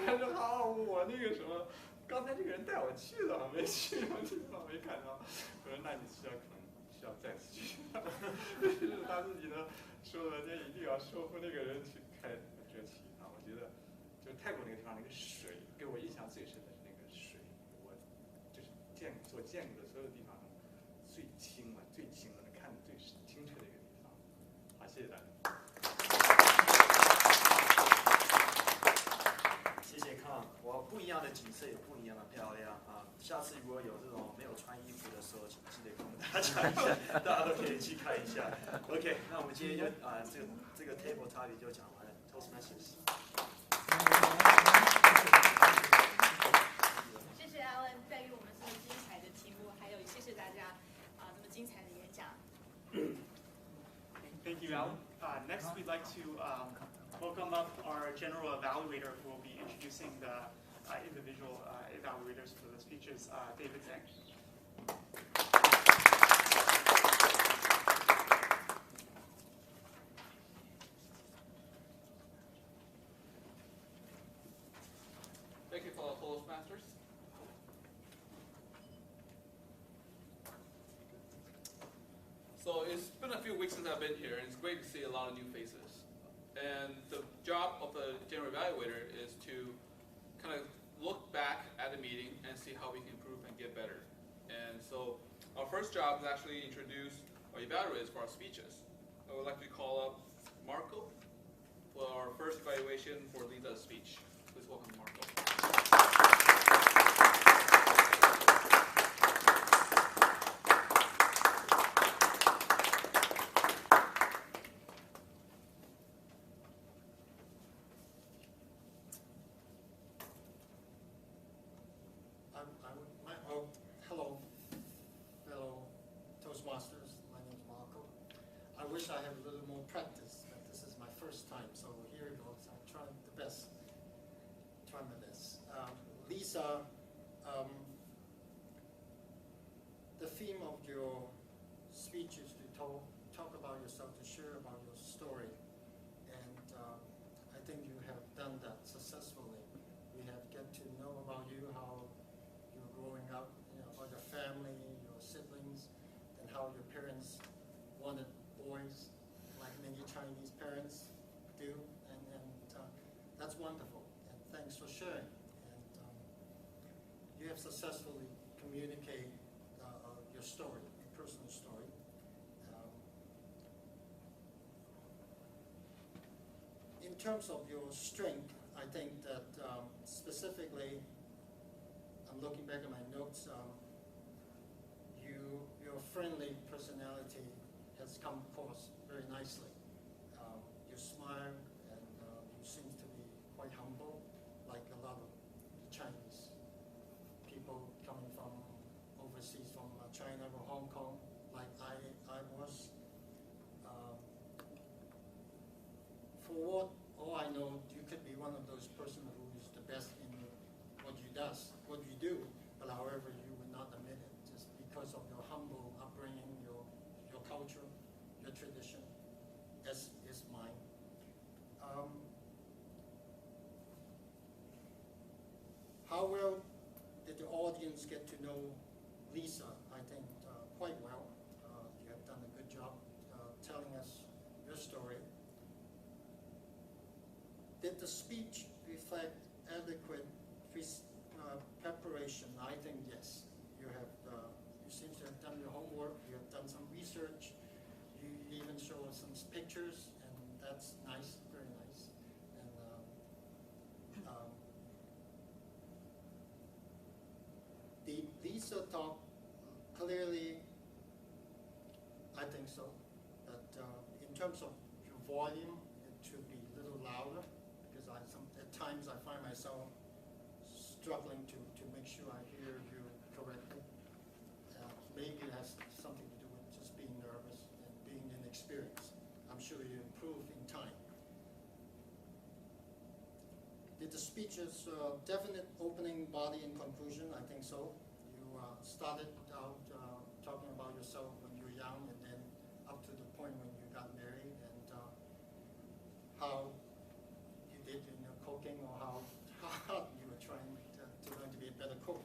他说好，我那个什么，刚才这个人带我去的，没去，我没看到。我说那你可能需要再次去。是他自己呢说了，这一定要说服那个人去开这旗啊。我觉得就泰国那个地方那个水，给我印象最深的是那个水，我就是做见过的所有地方最清了，能看得最清澈的一个地方。好，谢谢大家。
谢谢康，我不一样的景色也不一样的漂亮啊！下次如果有这种没有穿衣服的时候，请记得跟我们大家讲一下，大家都可以去看一下。OK， 那我们今天就这个 table topic 就讲完了 ，Toastmasters。
谢谢 Alan 带给我们这么精彩的题目，还有谢谢大家这么精彩的演讲。
Thank you, Alan. Next, we'd like to welcome up our general evaluator who will be introducing the individual evaluators for the speeches, David Zhang.
Thank you, fellow Toastmasters. So it's been a few weeks since I've been here, and it's great to see a lot of new faces. And the job of the general evaluator is to kind of look back at the meeting and see how we can improve and get better. And so our first job is actually introduce our evaluators for our speeches. I would like to call up Marco for our first evaluation for Lisa's speech. Please welcome Marco.
Hello, fellow Toastmasters. My name is Marco. I wish I had a little more practice, but this is my first time, so here it goes. I'm trying the best. Try my best. Lisa, the theme of your speech is to talk about yourself, to share about your story, and I think you have done that successfully. We have get to know about you, how you're growing up, about your family, your siblings, and how your parents wanted boys, like many Chinese parents do, and that's wonderful. And thanks for sharing. And you have successfully communicated your story, your personal story. In terms of your strength, I think that specifically, I'm looking back at my notes, your friendly personality has come across very nicely. You smile and you seem to be quite humble, like a lot of Chinese people coming from overseas, from China or Hong Kong, like I was. For all I know, you could be one of those persons who is the best in what you do, but however you would not admit it, just because of your humble upbringing, your culture, your tradition, as is mine. How well did the audience get to know Lisa? I think quite well. You have done a good job telling us your story. Did the speech reflect adequate preparation? I think yes. You seem to have done your homework. You have done some research. You even show us some pictures, and that's nice, very nice. And talk clearly? I think so. But in terms of your volume, it should be a little louder because at times I find myself struggling to make sure I hear you correctly. Maybe it has something to do with just being nervous and being inexperienced. I'm sure you improve in time. Did the speeches definite opening, body, and conclusion? I think so. You started out talking about yourself when you were young, and then up to the point when you got married, and how you did in your cooking, or how you were trying to learn to be a better cook.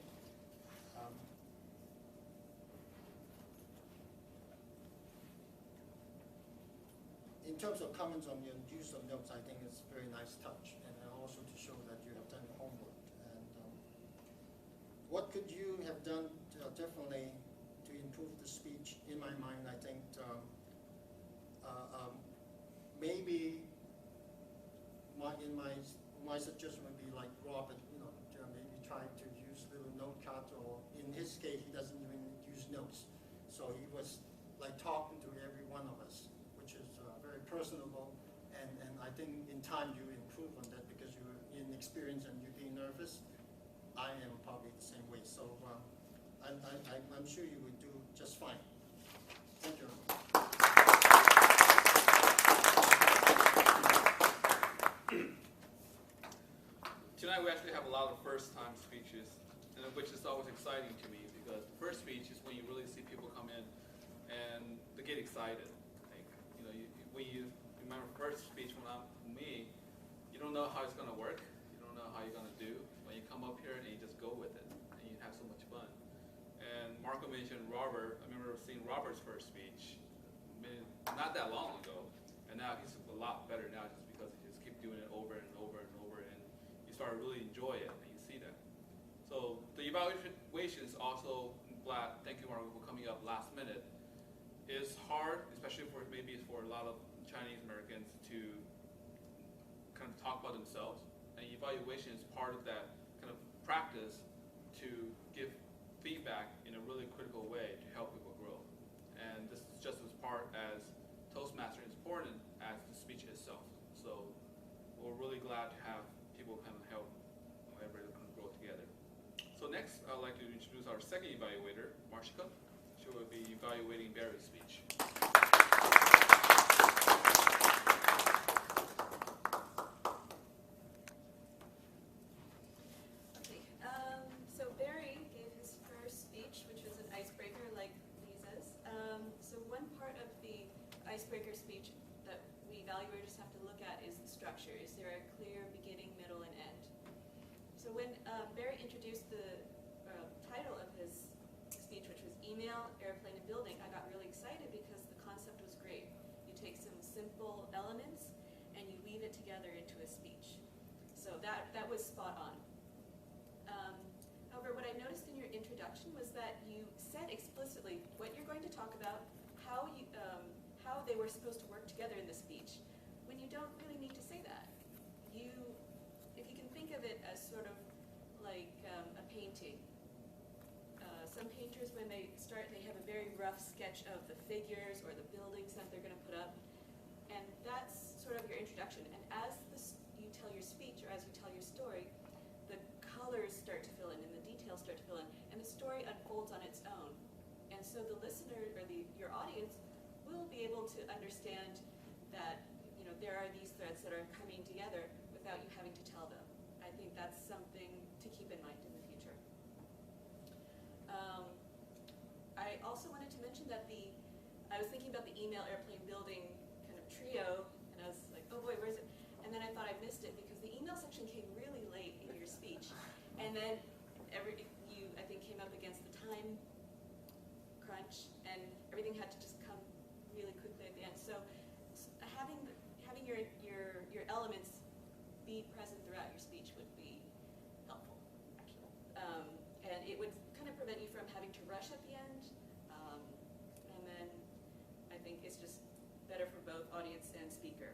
In terms of comments on your use of notes, I think it's a very nice touch, and also to show that you have done your homework. And what could you have done differently to improve the speech? In my mind, I think maybe my suggestion would be like Robert, maybe try to use little note cards, or in his case, he doesn't even use notes. So he was like talking to every one of us, which is very personable, and I think in time you improve on that because you're inexperienced and you're being nervous. I am probably the same way, so I'm sure you would do just fine. Thank you.
Tonight we actually have a lot of first-time speeches, and which is always exciting to me because the first speech is when you really see people come in and they get excited. When you remember first speech from me, you don't know how it's going to work. You don't know how you're going to do. When you come up here and you just go with it, and you have so much fun. And Marco mentioned Robert. I remember seeing Robert's first speech not that long ago, and now he's a lot better now just because he just keeps doing it over and over and over, and you start to really enjoy it, and you see that. So the evaluation is also, glad, thank you Marco for coming up last minute. It's hard, especially for a lot of Chinese Americans to kind of talk about themselves. And evaluation is part of that kind of practice to give feedback in a really critical way to help people grow. And this is just as part as Toastmaster is important as the speech itself. So we're really glad to have people kind of help everybody kind of grow together. So next, I'd like to introduce our second evaluator, Marshika. She will be evaluating Barry's speech.
Okay, so Barry gave his first speech, which was an icebreaker like Lisa's. So one part of the icebreaker speech that we evaluators have to look at is the structure. Is there a clear beginning, middle, and end? So when Barry introduced the title of his speech, which was Email, Airplane, and Building, I got really excited because the concept was great. You take some simple elements and you weave it together into a speech. So that was spot on. However, what I noticed in your introduction was that you said explicitly what you're going to talk about, how they were supposed to work together in the speech, when you don't really need to say that. If you can think of it as sort of like a painting. Some painters, when they start, they have a very rough sketch of the figures or the buildings that they're going to put up, and that's sort of your introduction. And as you tell your speech, or as you tell your story, the colors start to fill in and the details start to fill in, and the story unfolds on its own. And so the listener, or your audience, will be able to understand that there are these threads that are coming together without you having to tell them. I think that's something to keep in mind in the future. I also wanted to mention that I was thinking about the email, airplane, building kind of trio, and I was like, oh boy, where is it? And then I thought I missed it because the email section came really late in your speech. And then you, I think, came up against the time crunch, and everything had to just come really quickly at the end. So having your elements be present throughout your speech would be helpful, actually. And it would kind of prevent you from having to rush at the end. And then I think it's just better for both audience and speaker.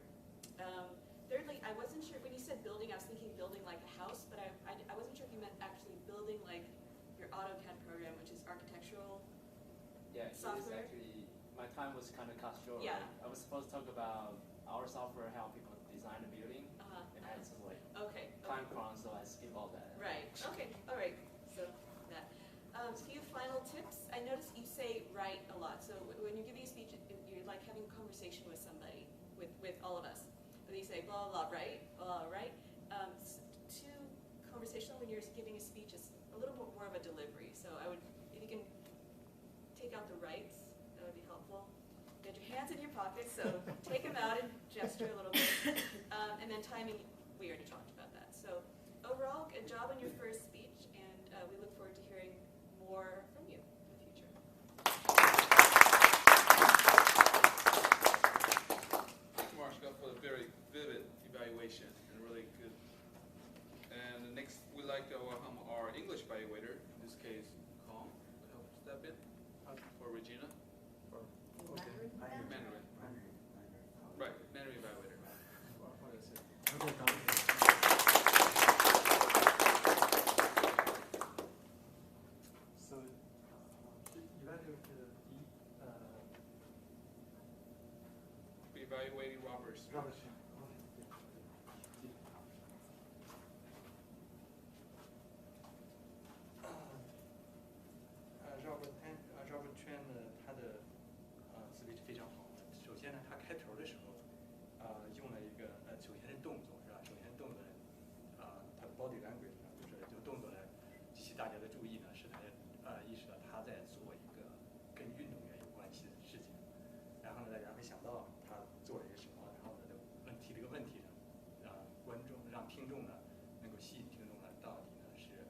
Thirdly, I wasn't sure, when you said building, I was thinking building like a house, but I wasn't sure if you meant actually building like your AutoCAD program, which is architectural
Yeah, it is
software?
actually, my time was kind of cut short.
Yeah.
I was supposed to talk about our software, how people design a building, and had some like
Okay.
time crunch, so I skipped all that.
Right. Okay. All right. So that. A few final tips. I noticed you say right a lot. So when you're giving a speech, you're like having a conversation with somebody, with all of us. But you say blah blah right, blah right. Too conversational when you're giving a speech is a little bit more of a delivery. So I would, if you can take out the rights, that would be helpful. You got your hands in your pockets, so take them out and gesture a little bit. And then timing, we already talked about that. So overall, good job on your first speech, and we look forward to hearing more from you in the future.
Thank you, Marshall, for the very vivid evaluation and really good. And next, we'd like to welcome our English evaluator, in this case, Kong, would help step in for Regina. Mandarin. Right, Mandarin evaluator.
So,
Evaluating Roberts.
Robert Chen 呢，他的speech 非常好。首先呢，他开头的时候，用了一个首先是动作是吧？首先动作呢，他的 body language 就是用动作来激起大家的注意呢，使大家意识到他在做一个跟运动员有关系的事情。然后呢，大家会想到他做了一个什么，然后呢，提这个问题呢，让听众呢能够吸引听众呢，到底呢是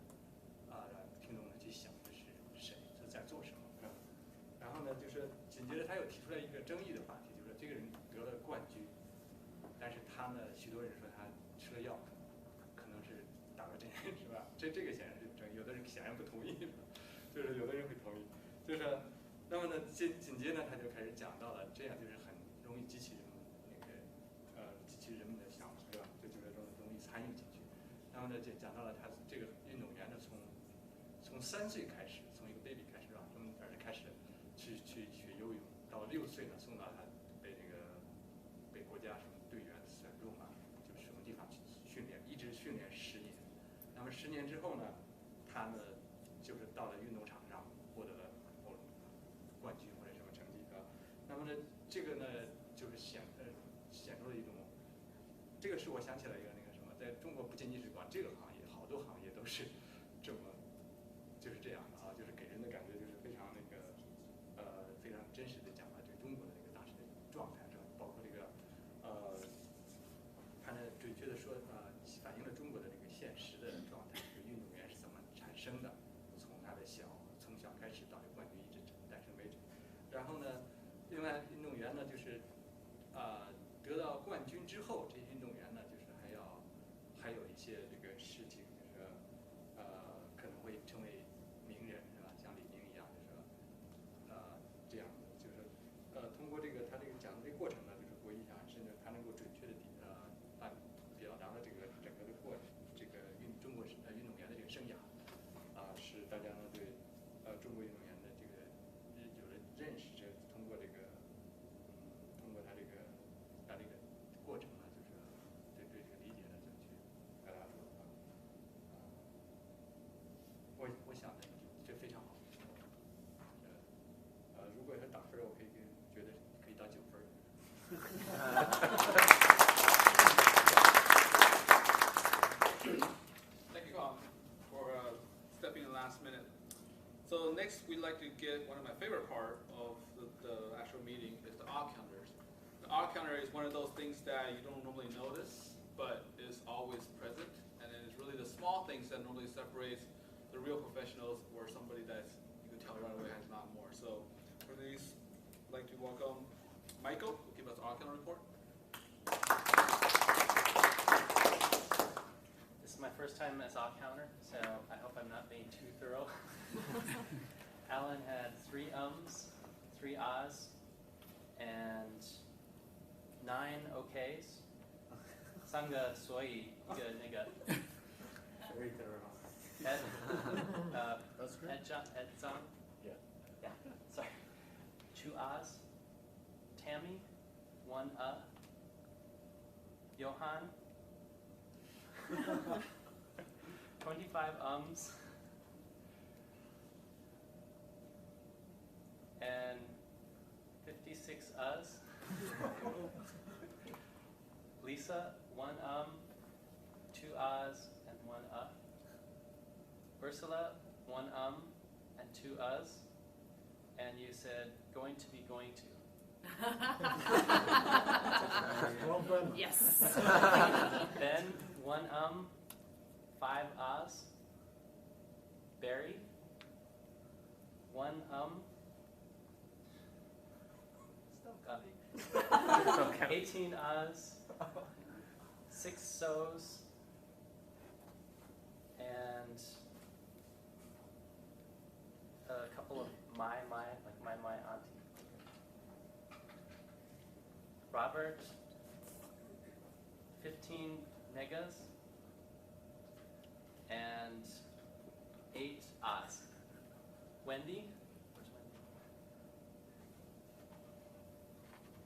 让听众呢去想的是谁是在做什么。然后呢，就是紧接着他又提出来一个争议的话题，就是这个人得了冠军，但是他呢，许多人说他吃了药，可能是打了针，是吧？这个显然是有争议，有的人显然不同意，就是有的人会同意，就是，那么呢，紧接着他就开始讲到了，这样就是很容易激起人们激起人们的想法，是吧？就容易参与进去。然后呢，就讲到了他这个运动员呢，从3岁开始，从一个 baby 开始，让他们开始。去学游泳，到6岁呢，送到他被国家什么队员选中啊，就什么地方去训练，一直训练10年。那么10年之后呢，他呢就是到了运动场上获得了冠军或者什么成绩啊。那么呢，这个呢就是显出了一种，这个是我想起来一个那个什么，在中国不仅仅是管这个行业，好多行业都是这么就是这样的啊，就是给人的感觉就是非常那个。非常真实的讲了这个中国的那个当时的状态，是吧？包括这个他呢准确的说反映了中国的这个现实的状态，这个运动员是怎么产生的，从他的从小开始到冠军一直诞生为止。然后呢，另外运动员呢就是得到冠军之后，这些运动员呢就是还有一些这个事情，就是可能会成为名人，是吧？像李宁一样，就是这样的，就是通过这个他这个讲的这个过程呢，就是我印象很深的，他能够准确的表达了这个整个的这个中国运动员的这个生涯，使大家呢对中国运动员的这个有了认识，通过这个通过他这个过程呢，就是对这个理解呢，就去表达出我想的这非常好。如果是打分，我觉得可以到9分。
Thank you, Kong, for stepping in last minute. So next, we'd like to get one of my favorite part of the actual meeting is the R counters. The R counter is one of those things that you don't normally notice, but is always present, and it is really the small things that normally separates the real professionals or somebody that you can tell right away has not more. So for these, I'd like to welcome Michael, who will give us the R counter report.
This is my first time as R counter, so I hope I'm not being too thorough. Alan had 3 ums, 3 ahs, and 9 okays. 3个所以一个那个
Very thorough.
Ed Zhang 2 ahs. Tammy, 1 Johan, 25 ums. And 56 us. Lisa, 1 2 ahs and 1 Ursula, 1 and 2 us. And you said going to be going to.
Well done.
Yes.
Ben, 1 5 ahs. Barry, 1 Still got me. 18 ahs. 6 so's. And a couple of my, like my auntie. Robert, 15 negas. And 8 ahs. Wendy,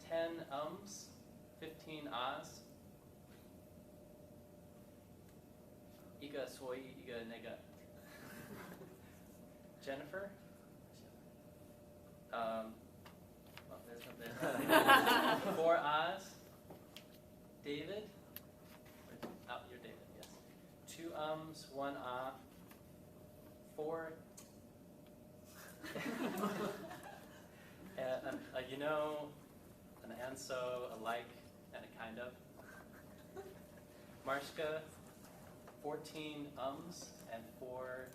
10 ums, 15 ahs. Iga soy, iga nega. Jennifer, there's 4 ahs. David, oh, you're David, yes. 2 ums, 1 ah. 4. You know, an and so, a like, and a kind of. Marshka, 14 ums and 4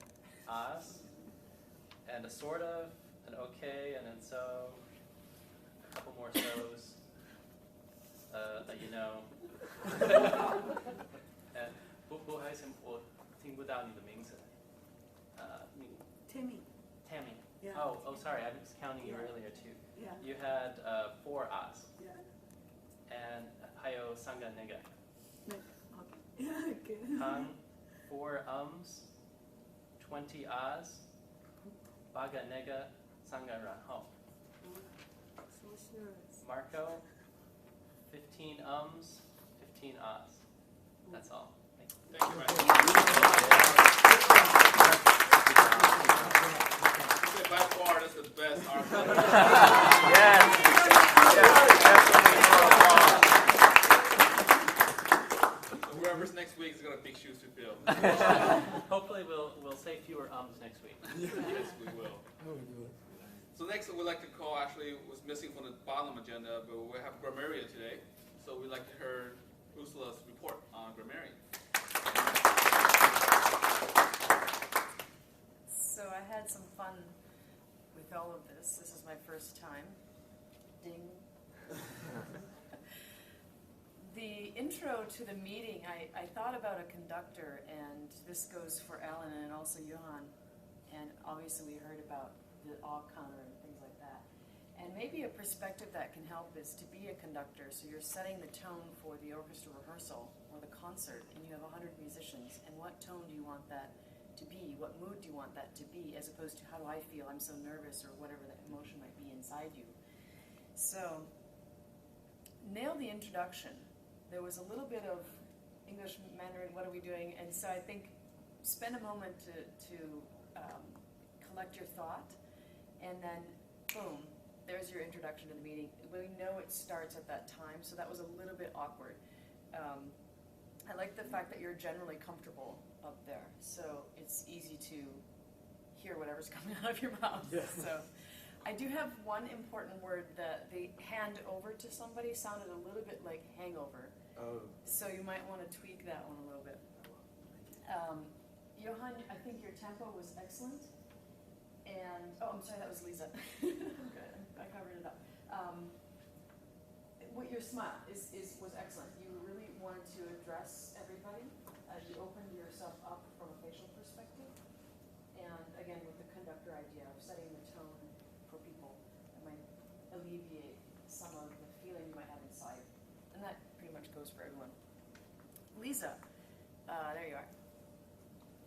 ahs. And a sort of, an okay, and then so, a couple more so's. You know. 不好意思，我听不到你的名字。
Timmy.
Tammy.
Yeah.
Oh, sorry, I was counting you earlier too.
Yeah.
You had 4 ahs.
Yeah.
And 还有3个nega.
Okay.
Kang, 4 ums, 20 ahs, 8个nega, 3个然后. Marco, 15 ums, 15 ahs. That's all.
Thank you, man. By far, that's the best article.
Yes.
Whoever's next week is got a big shoes to fill.
Hopefully we'll say fewer ums next week.
Yes, we will. So next we'd like to call, actually was missing from the bottom agenda, but we have Grammaria today. So we'd like to hear Ursula's report on Grammaria.
So I had some fun with all of this. This is my first time. Ding. The intro to the meeting, I thought about a conductor, and this goes for Alan and also Johan. And obviously we heard about the awe counter and things like that. And maybe a perspective that can help is to be a conductor. So you're setting the tone for the orchestra rehearsal or the concert, and you have 100 musicians. And what tone do you want that to be? What mood do you want that to be, as opposed to how do I feel? I'm so nervous, or whatever that emotion might be inside you. So nail the introduction. There was a little bit of English, Mandarin, what are we doing? And so I think spend a moment to collect your thought, and then boom, there's your introduction to the meeting. We know it starts at that time, so that was a little bit awkward. I like the fact that you're generally comfortable up there, so it's easy to hear whatever's coming out of your mouth.
Yeah.
So I do have one important word that the hand over to somebody sounded a little bit like hangover.
Oh.
So you might want to tweak that one a little bit. Johan, I think your tempo was excellent. And, oh, I'm sorry, that was Lisa. Good, I covered it up. What your smile was excellent. You really wanted to address everybody. You opened yourself up from a facial perspective. And again, with the conductor idea of setting the tone for people, that might alleviate some of the feeling you might have inside. And that pretty much goes for everyone. Lisa, there you are.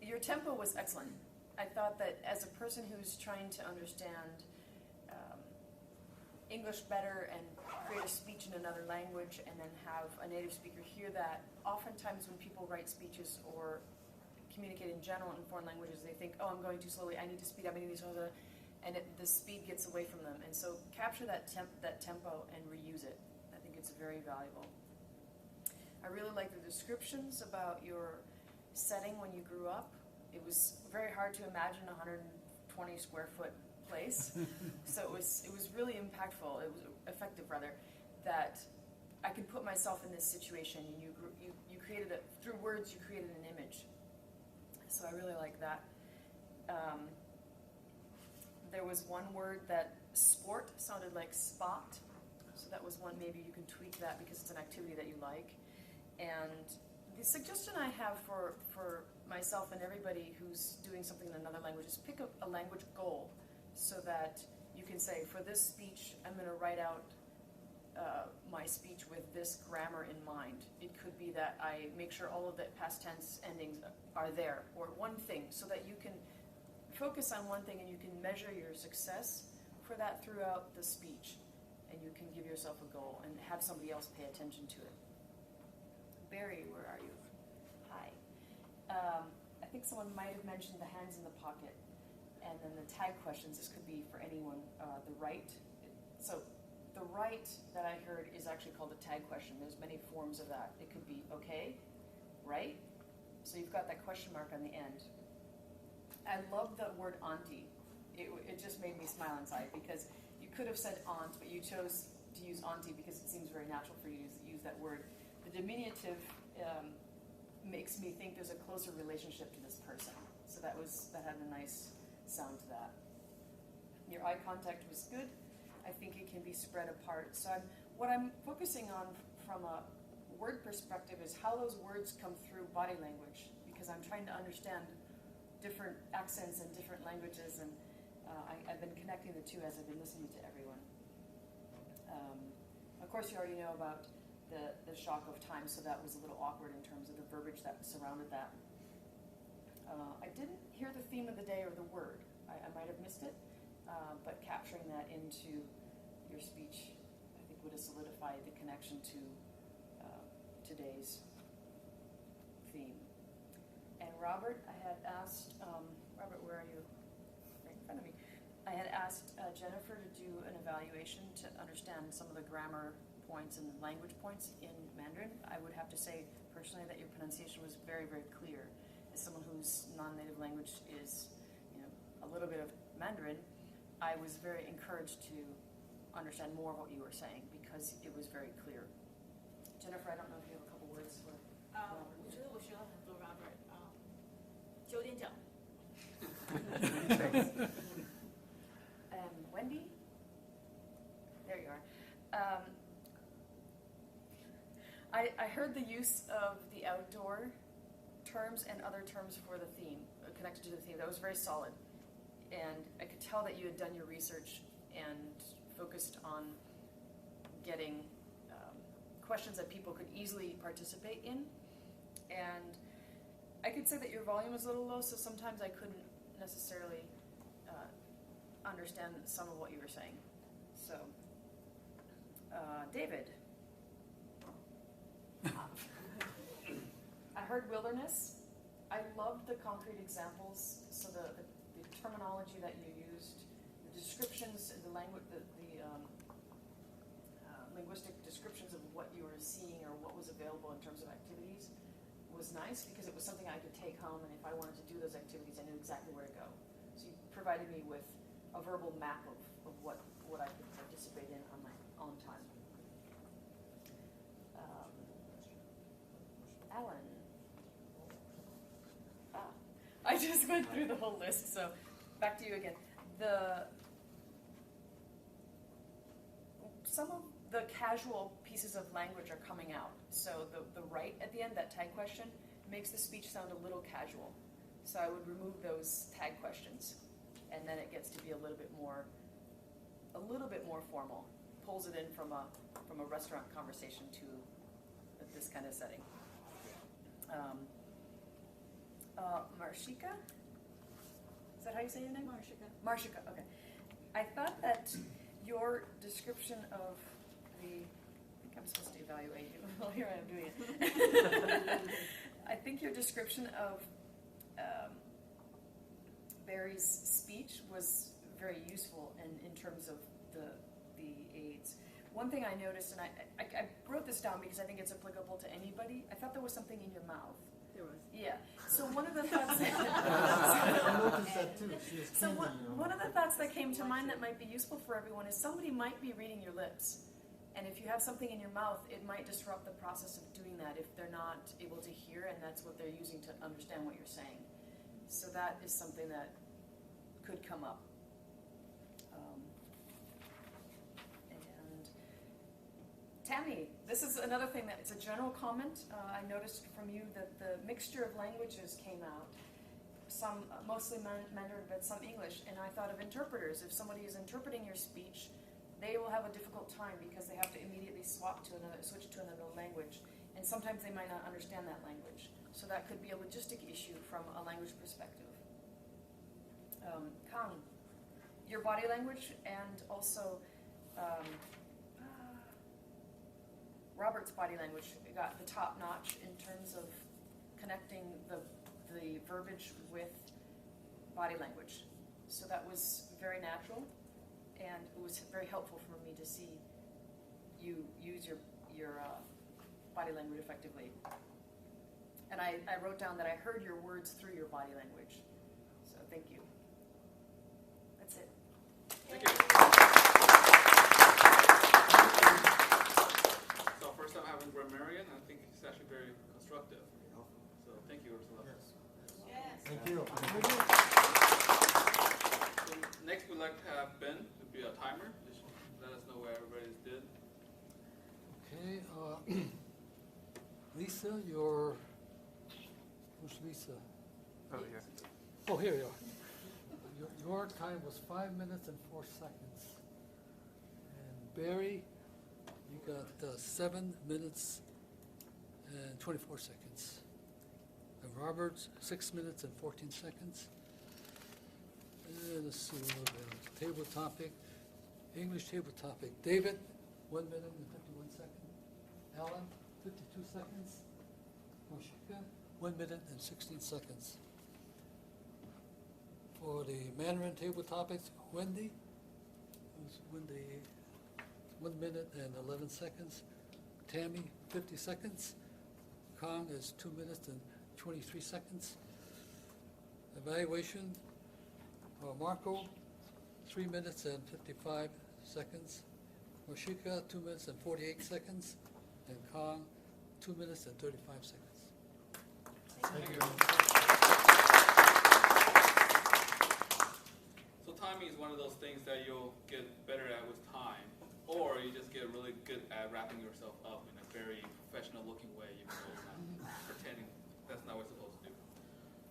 Your tempo was excellent. I thought that as a person who's trying to understand English better and create a speech in another language and then have a native speaker hear that. Oftentimes when people write speeches or communicate in general in foreign languages, they think, oh, I'm going too slowly, I need to speed up, I need to slow down, and the speed gets away from them. And so capture that tempo and reuse it. I think it's very valuable. I really like the descriptions about your setting when you grew up. It was very hard to imagine a 120 square foot place. So it was really impactful, it was effective rather, that I could put myself in this situation, and you created it, through words you created an image. So I really like that. There was one word that sport sounded like spot, so that was one, maybe you can tweak that because it's an activity that you like. And the suggestion I have for myself and everybody who's doing something in another language is pick a language goal, so that you can say, for this speech, I'm going to write out my speech with this grammar in mind. It could be that I make sure all of the past tense endings are there, or one thing, so that you can focus on one thing and you can measure your success for that throughout the speech, and you can give yourself a goal and have somebody else pay attention to it. Barry, where are you? Hi. I think someone might have mentioned the hands in the pocket, and then the tag questions. This could be for anyone. The right. So the right that I heard is actually called a tag question. There's many forms of that. It could be okay, right? So you've got that question mark on the end. I love the word auntie. It just made me smile inside, because you could have said aunt, but you chose to use auntie because it seems very natural for you to use that word. The diminutive makes me think there's a closer relationship to this person. So that had a nice sound to that. Your eye contact was good. I think it can be spread apart. So what I'm focusing on from a word perspective is how those words come through body language, because I'm trying to understand different accents and different languages, and I've been connecting the two as I've been listening to everyone. Of course, you already know about the shock of time, so that was a little awkward in terms of the verbiage that surrounded that. I didn't hear the theme of the day or the word. I might have missed it, but capturing that into your speech, I think, would have solidified the connection to today's theme. And Robert, I had asked, Robert, where are you? Right in front of me. I had asked Jennifer to do an evaluation to understand some of the grammar points and language points in Mandarin. I would have to say personally that your pronunciation was very, very clear. As someone whose non-native language is, a little bit of Mandarin, I was very encouraged to understand more of what you were saying because it was very clear. Jennifer, I don't know if you have a couple words for Robert.
我觉得我学了很多 Robert 9点整。
Wendy? There you are. I heard the use of the outdoor terms and other terms for the theme, connected to the theme. That was very solid. And I could tell that you had done your research and focused on getting questions that people could easily participate in. And I could say that your volume was a little low, so sometimes I couldn't necessarily understand some of what you were saying. So, David. I heard wilderness. I loved the concrete examples, so the terminology that you used, the descriptions, the language, the linguistic descriptions of what you were seeing or what was available in terms of activities was nice, because it was something I could take home, and if I wanted to do those activities, I knew exactly where to go. So you provided me with a verbal map of what I could participate in on my own time. Alan. I just went through the whole list, so back to you again. Some of the casual pieces of language are coming out. So the right at the end, that tag question, makes the speech sound a little casual. So I would remove those tag questions, and then it gets to be a little bit more formal. Pulls it in from a restaurant conversation to this kind of setting. Marshika? Is that how you say your name?
Marshika.
Marshika, okay. I thought that your description of the, I think I'm supposed to evaluate you. Well, here I am doing it. I think your description of Barry's speech was very useful in terms of the aids. One thing I noticed, and I wrote this down because I think it's applicable to anybody. I thought there was something in your mouth.
There was.
Yeah. So one of the thoughts.
I noticed that too. She was
So
candy, you know.
one of the thoughts that came to mind that might be useful for everyone is somebody might be reading your lips. And if you have something in your mouth, it might disrupt the process of doing that if they're not able to hear, and that's what they're using to understand what you're saying. So that is something that could come up. And Tammy, this is another thing that it's a general comment. I noticed from you that the mixture of languages came out. Some, mostly Mandarin, but some English. And I thought of interpreters. If somebody is interpreting your speech, they will have a difficult time because they have to immediately switch to another language. And sometimes they might not understand that language. So that could be a logistic issue from a language perspective. Kang, your body language and also Robert's body language got the top notch in terms of connecting the verbiage with body language. So that was very natural, and it was very helpful for me to see you use your body language effectively. And I wrote down that I heard your words through your body language. So thank you. That's it.
Thank you. So first time having grammarian, I think it's actually very constructive. So thank you, Ursula.
Yes. Thank you.
So next we'd like to have Ben to be a timer. Just let us know where everybody did.
Okay. Lisa, where's Lisa?
Over here.
Oh, here you are. Your time was 5 minutes and 4 seconds. And Barry, you got 7 minutes and 24 seconds. And Robert, 6 minutes and 14 seconds. And let's see what about table topic. English table topic. David, 1 minute and 51 seconds. Alan, 52 seconds. Moshika, 1 minute and 16 seconds. For the Mandarin table topics, Wendy, 1 minute and 11 seconds. Tammy, 50 seconds. Kong is 2 minutes and 23 seconds. Evaluation, Marco, 3 minutes and 55 seconds. Moshika, 2 minutes and 48 seconds. And Kong, 2 minutes and 35 seconds.
Thank you. So timing is one of those things that you'll get better at with time, or you just get really good at wrapping yourself up in a very professional-looking way, even though you're not pretending that's not what you're supposed to do.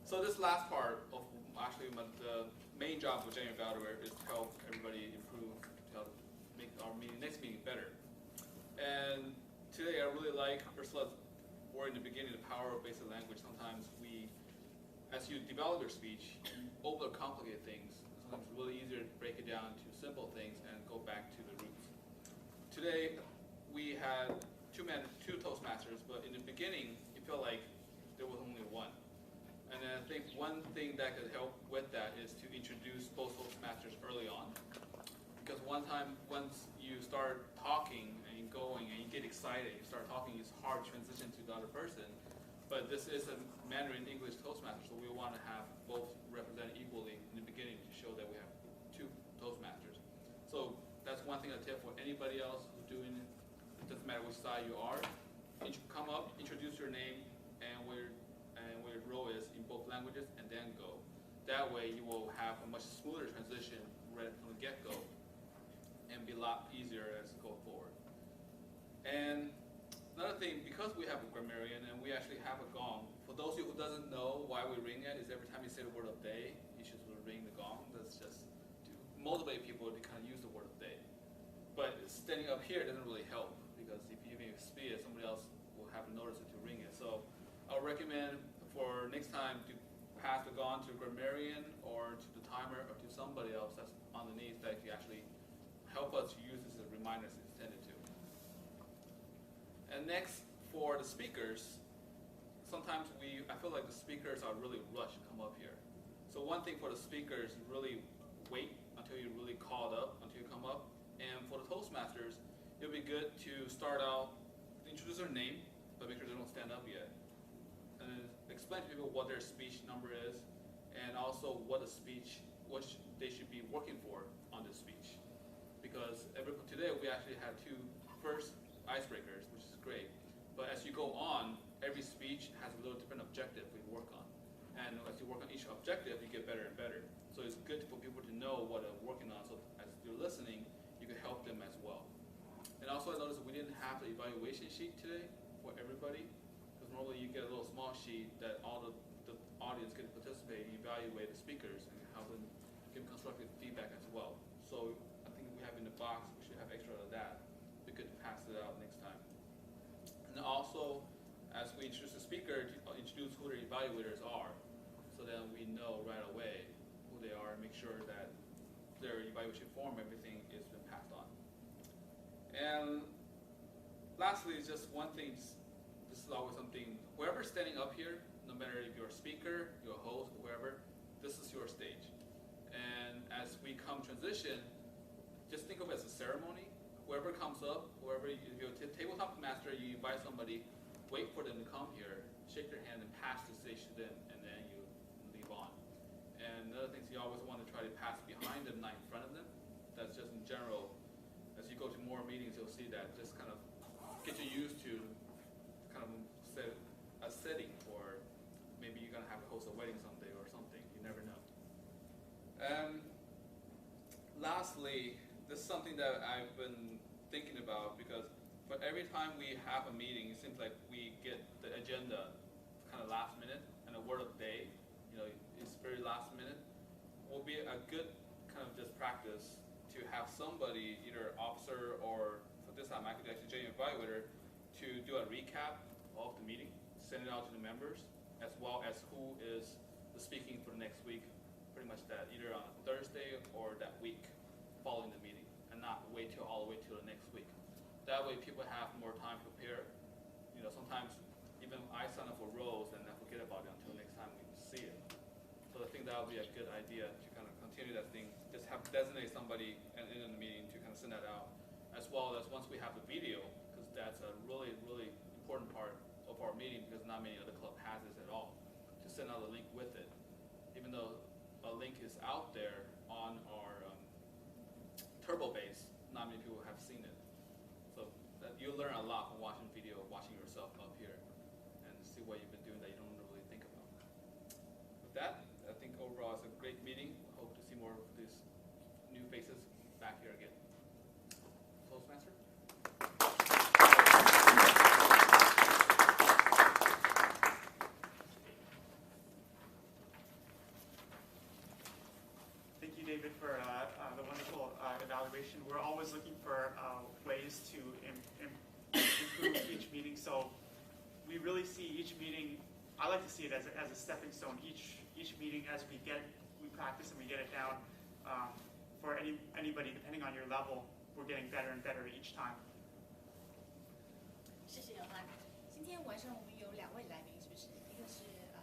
So this last part of actually the main job of Genuine Evaluator is to help everybody improve, to help make our next meeting better. And today I really like Ursula's word in the beginning, the power of basic language. Sometimes as you develop your speech, you overcomplicate things. Sometimes it's really easier to break it down to simple things and go back to the roots. Today we had two Toastmasters, but in the beginning it felt like there was only one. And then I think one thing that could help with that is to introduce both Toastmasters early on. Because once you start talking and going and you get excited, you start talking, it's hard to transition to the other person. But this is a Mandarin English Toastmaster, so we want to have both represented equally in the beginning to show that we have two Toastmasters. So that's one thing I tip for anybody else who's doing it. It doesn't matter which side you are. Come up, introduce your name and where your role is in both languages, and then go. That way you will have a much smoother transition right from the get-go and be a lot easier as you go forward. And another thing, because we have a grammarian and we actually have a gong, for those of you who doesn't know why we ring it, is every time you say the word of day, you should sort of ring the gong. That's just to motivate people to kind of use the word of day. But standing up here doesn't really help, because if you even speak it, somebody else will have to notice it to ring it. So I'll recommend for next time to pass the gong to a grammarian or to the timer or to somebody else that's underneath that you actually help us use this as reminders intended to. And next, for the speakers, sometimes I feel like the speakers are really rushed to come up here. So one thing for the speakers, really wait until you're really called up, until you come up. And for the Toastmasters, it'll be good to start out, introduce their name, but make sure they don't stand up yet. And then explain to people what their speech number is, and also what they should be working for on this speech. Because today we actually had two first icebreakers, which is great. But as you go on, every speech has a little different objective we work on. And as you work on each objective, you get better and better. So it's good for people to know what they're working on, so as you're listening, you can help them as well. And also I noticed we didn't have the evaluation sheet today for everybody, because normally you get a little small sheet that all the audience can participate and evaluate the speakers and help them give constructive feedback as well. So I think we have in the box, we should have extra of that. We could pass it out next time. And also, as we introduce the speaker, to introduce who their evaluators are, so then we know right away who they are and make sure that their evaluation form, everything is been passed on. And lastly, just one thing, this is always something, whoever's standing up here, no matter if you're a speaker, you're a host, whoever, this is your stage. And as we come transition, just think of it as a ceremony. Whoever comes up, if you're a tabletop master, you invite somebody, wait for them to come here, shake their hand and pass the stage to them, and then you leave on. And another thing is you always want to try to pass behind them, not in front of them. That's just in general. As you go to more meetings, you'll see that just kind of get you used to kind of set a setting for maybe you're going to have to host a wedding someday or something. You never know. Lastly, this is something that I've been thinking about, because for every time we have a meeting, it seems like we get the agenda kind of last minute, and a word of the day, is very last minute. Will be a good kind of just practice to have somebody, either officer or for this time I could actually join evaluator, to do a recap of the meeting, send it out to the members, as well as who is the speaking for the next week, pretty much that, either on Thursday or that week following the meeting, and not wait till all the way till the next week. That way people have more time to prepare. Sometimes even I sign up for roles and I forget about it until next time we see it. So I think that would be a good idea to kind of continue that thing. Just have designate somebody in the meeting to kind of send that out, as well as once we have the video, because that's a really, really important part of our meeting, because not many other club has this at all. To send out a link with it, even though a link is out there on our Turbo base, not many people have seen it. So you'll learn a lot from watching video, watching yourself up here, and see what you've been doing that you don't really think about. With that, I think overall it's a great meeting. Hope to see more of these new faces back here again. Toastmaster?
Thank you, David, for the wonderful evaluation. We're always looking for ways to improve each meeting. So we really see each meeting, I like to see it as a stepping stone. Each meeting, as we practice and we get it down, for anybody, depending on your level, we're getting better and better each time.
谢谢姚涵。今天晚上我们有2位来宾，是不是？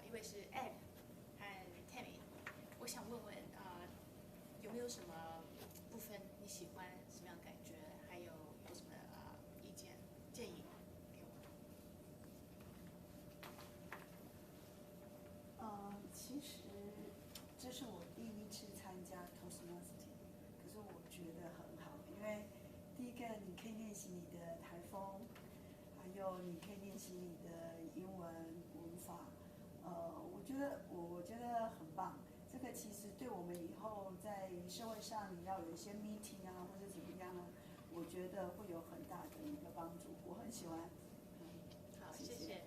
一位是 Ed 和 Tammy。我想问问有没有什么部分你喜欢，什么样的感觉，还有什么意见建议给我？
其实这是我第一次参加 Toastmasters， 可是我觉得很好，因为第一个你可以练习你的台风，还有你可以练习你的英文文法，我觉得很棒。这个其实对我们以后在社会上你要有一些 meeting 啊，或者怎么样啊，我觉得会有很大的一个帮助。我很喜欢。
好，谢谢。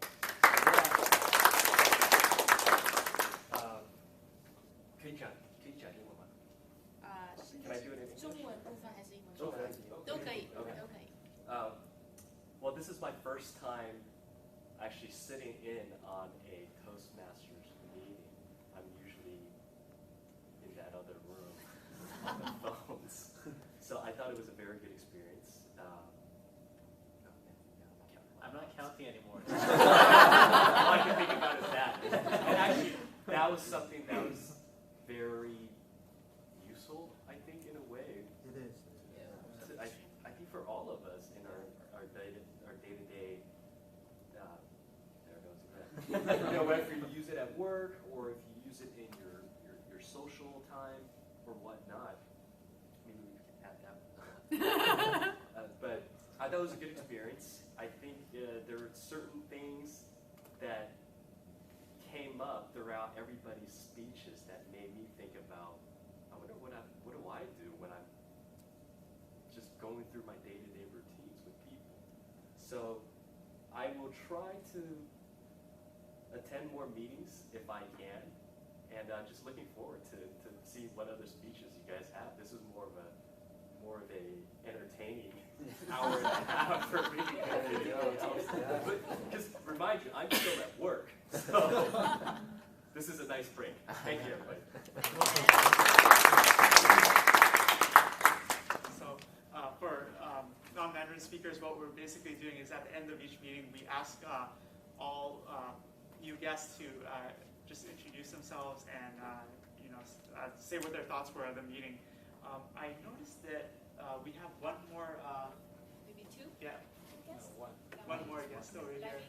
可以讲英文吗？
是中文部分还是英文部分？都可以，都可以。
Well, this is my first time actually sitting in on a Toastmasters meeting. I'm usually in that other room on the phones. So I thought thought it was a very good experience.
I'm not counting anymore. All I can think about is that.
And actually, that was something that was very useful, I think, in a way.
It is.
I think for all of us in our day-to-day, there goes again. You know, whether you use it at work or if you use it in your social time or whatnot. Maybe we can add that. But I thought it was a good experience. I think there were certain things that came up throughout everybody's speeches that made me think about, I wonder what do I do when I'm just going through my day-to-day routines with people. So I will try to attend more meetings if I can, and I'm just looking forward to see what other speeches you guys have. This is more of a entertaining hour and a half for me. But just remind you, I'm still at work, so this is a nice break. Thank you, everybody.
So for non-Mandarin speakers, what we're basically doing is at the end of each meeting, we ask all new guests to just introduce themselves and say what their thoughts were of the meeting. I noticed that we have one more.
Maybe two?
Yeah.
Yes.
One more guest over here.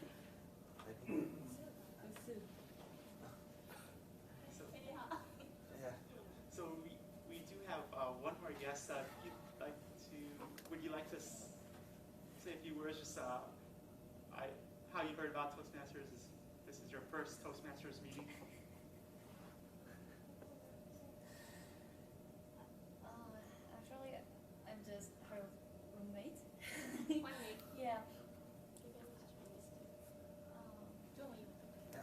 So we do have one more guest. Would you like to say a few words? Just how you heard about Toastmasters? This is your first Toastmasters meeting.
Actually, I'm just her roommate.
Roommate.
Yeah.
中文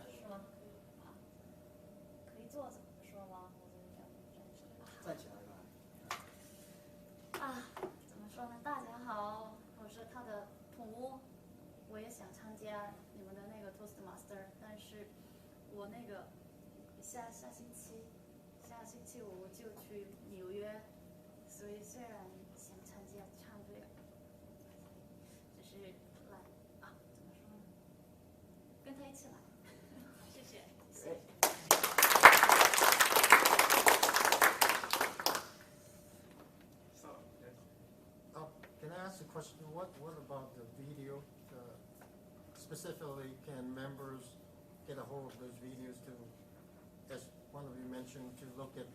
是吗？可以坐着说吗？或者要
站起来吧。
怎么说呢？大家好，我是他的宠物，我也想参加你们的那个 Toastmaster， 但是我那个下星期五就去纽约，所以虽然想参加唱队，只是来怎么说呢？跟他一起来。
谢谢。
Can I ask a question? What about the video? Specifically, can members get a hold of those videos to, as one of you mentioned, to look at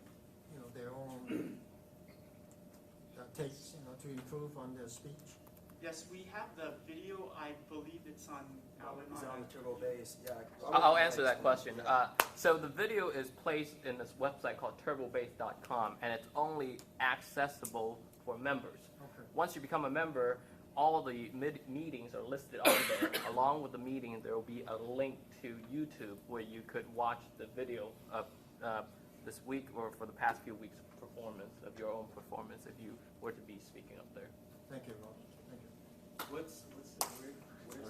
their own takes, to improve on their speech?
Yes, we have the video. I believe it's on.
It's on TurboBase. Yeah.
I'll answer that question. So the video is placed in this website called turbobase.com, and it's only accessible for members.
Okay.
Once you become a member, all the meetings are listed on there. Along with the meeting, there will be a link to YouTube where you could watch the video of this week or for the past few weeks' performance of your own performance if you were to be speaking up there.
Thank you, Rob. Thank you.
Where's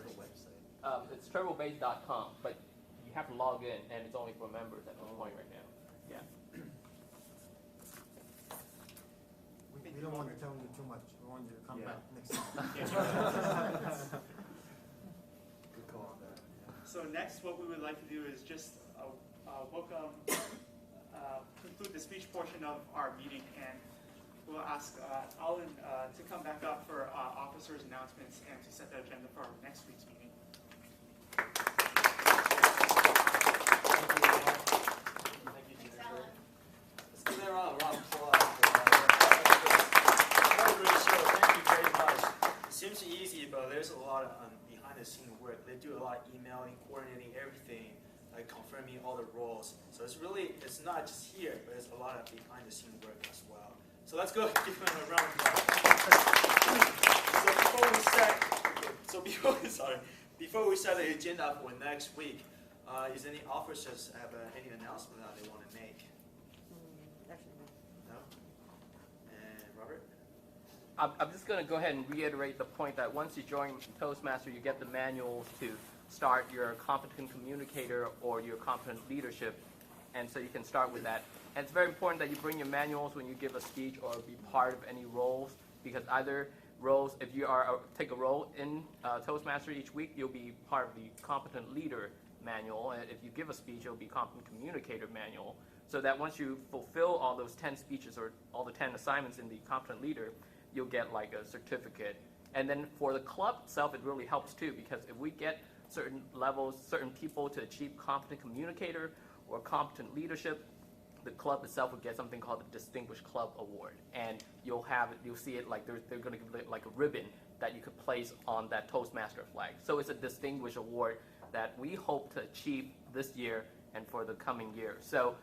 the website?
It's turbobase.com, but you have to log in, and it's only for members at this point right now. Yeah.
We don't want to tell you too much. We want you to come back next time.
Good call on that.
So next, what we would like to do is just conclude the speech portion of our meeting, and we'll ask Alan to come back up for officers' announcements and to set the agenda for our next week's meeting.
Thank you, Jennifer. Let's give them a round of applause. Thank you very much. It seems easy, but there's a lot of behind-the-scenes work. They do a lot of emailing, coordinating everything, like confirming all the roles. So it's not just here, but it's a lot of behind-the-scenes work as well. So let's go give them a round of applause. Before we set the agenda for next week, is any officers have any announcement that they want to make? No? And Robert?
I'm just going to go ahead and reiterate the point that once you join Toastmaster, you get the manuals to start your competent communicator or your competent leadership, and so you can start with that. And it's very important that you bring your manuals when you give a speech or be part of any roles, because either roles, if you are take a role in Toastmaster each week, you'll be part of the competent leader manual, and if you give a speech, it'll be competent communicator manual, so that once you fulfill all those 10 speeches or all the 10 assignments in the competent leader, you'll get like a certificate. And then for the club itself, it really helps too, because if we get certain levels, certain people to achieve competent communicator or competent leadership, the club itself will get something called the Distinguished Club Award, and you'll see it like they're going to give it like a ribbon that you could place on that Toastmaster flag. So it's a distinguished award that we hope to achieve this year and for the coming year. So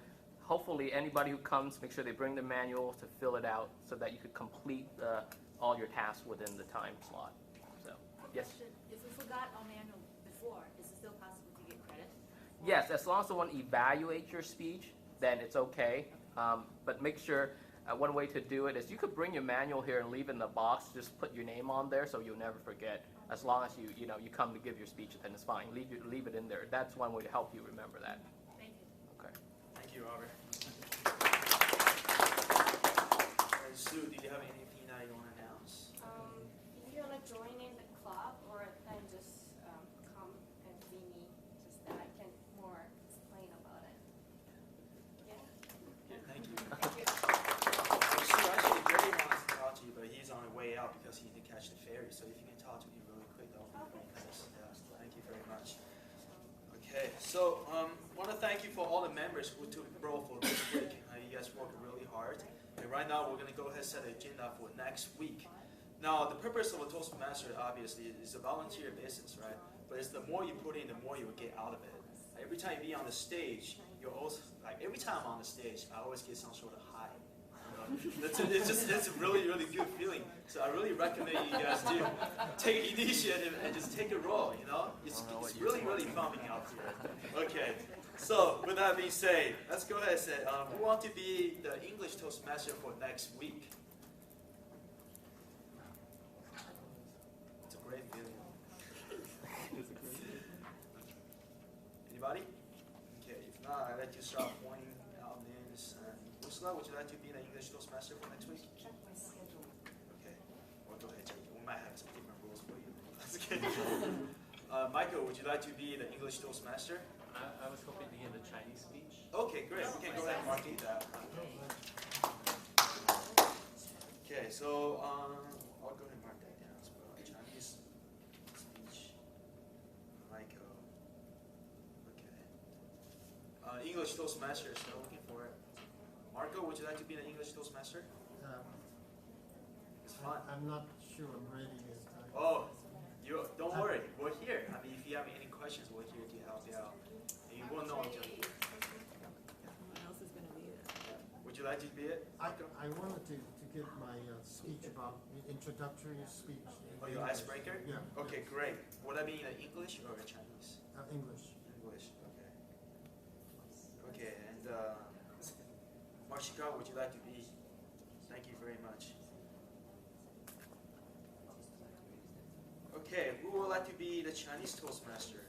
hopefully anybody who comes, make sure they bring the manual to fill it out so that you could complete all your tasks within the time slot. So yes.
If we forgot our manual before, is it still possible to get credit?
Yes, as long as someone evaluates your speech, then it's okay. But make sure, one way to do it is you could bring your manual here and leave it in the box, just put your name on there so you'll never forget. As long as you come to give your speech, then it's fine. Leave it in there. That's one way to help you remember that.
Thank you.
Okay.
Thank you, Robert. Sue, do you have anything that you want to announce?
If you're like joining the club, or then just come and see me, just that I can more explain about it. Yeah.
Thank you. Thank you. Sue, actually, Gary wants to talk to you, but he's on the way out because he need to catch the ferry. So if you can talk to him really quick, that would be very nice. Yeah. Thank you very much. Okay, so want to thank you for all the members who took the role for this week. You guys worked really hard. And right now, we're going to go ahead and set the agenda for next week. Now, the purpose of a Toastmaster, obviously, is a volunteer business, right? But it's the more you put in, the more you'll get out of it. Every time you be on the stage, you're also, like, every time I'm on the stage, I always get some sort of high. It's a really, really good feeling. So I really recommend you guys do take initiative and just take a role, It's really, really fun being out here. Okay. So, with that being said, let's go ahead and say, who want to be the English Toastmaster for next week? It's a great feeling. Anybody? Okay, if not, I'd like to start pointing out names. Ursula, would you like to be the English Toastmaster for next week?
Check my schedule.
Okay. Well, go ahead, check it. We might have some different rules for you. Michael, would you like to be the English Toastmaster?
I was hoping to hear the Chinese speech.
Okay, great. We can go ahead and mark that. Okay, so I'll go ahead and mark that down as well. Chinese speech, Michael. Okay. English Toastmaster, still looking for it. Marco, would you like to be the English Toastmaster? It's fun.
I'm not sure I'm ready this time.
Oh, don't worry. We're here. I mean, if you have any questions, we're here to help you out. And you won't know each other.
Someone else is going to be it.
Would you like to be it?
I wanted to give my speech about the introductory speech.
Oh, your icebreaker?
Yeah.
Okay, great. Would that be in English or Chinese?
English.
English, okay. Okay, and Marshika, would you like to be? Thank you very much. Okay, who would like to be the Chinese Toastmaster?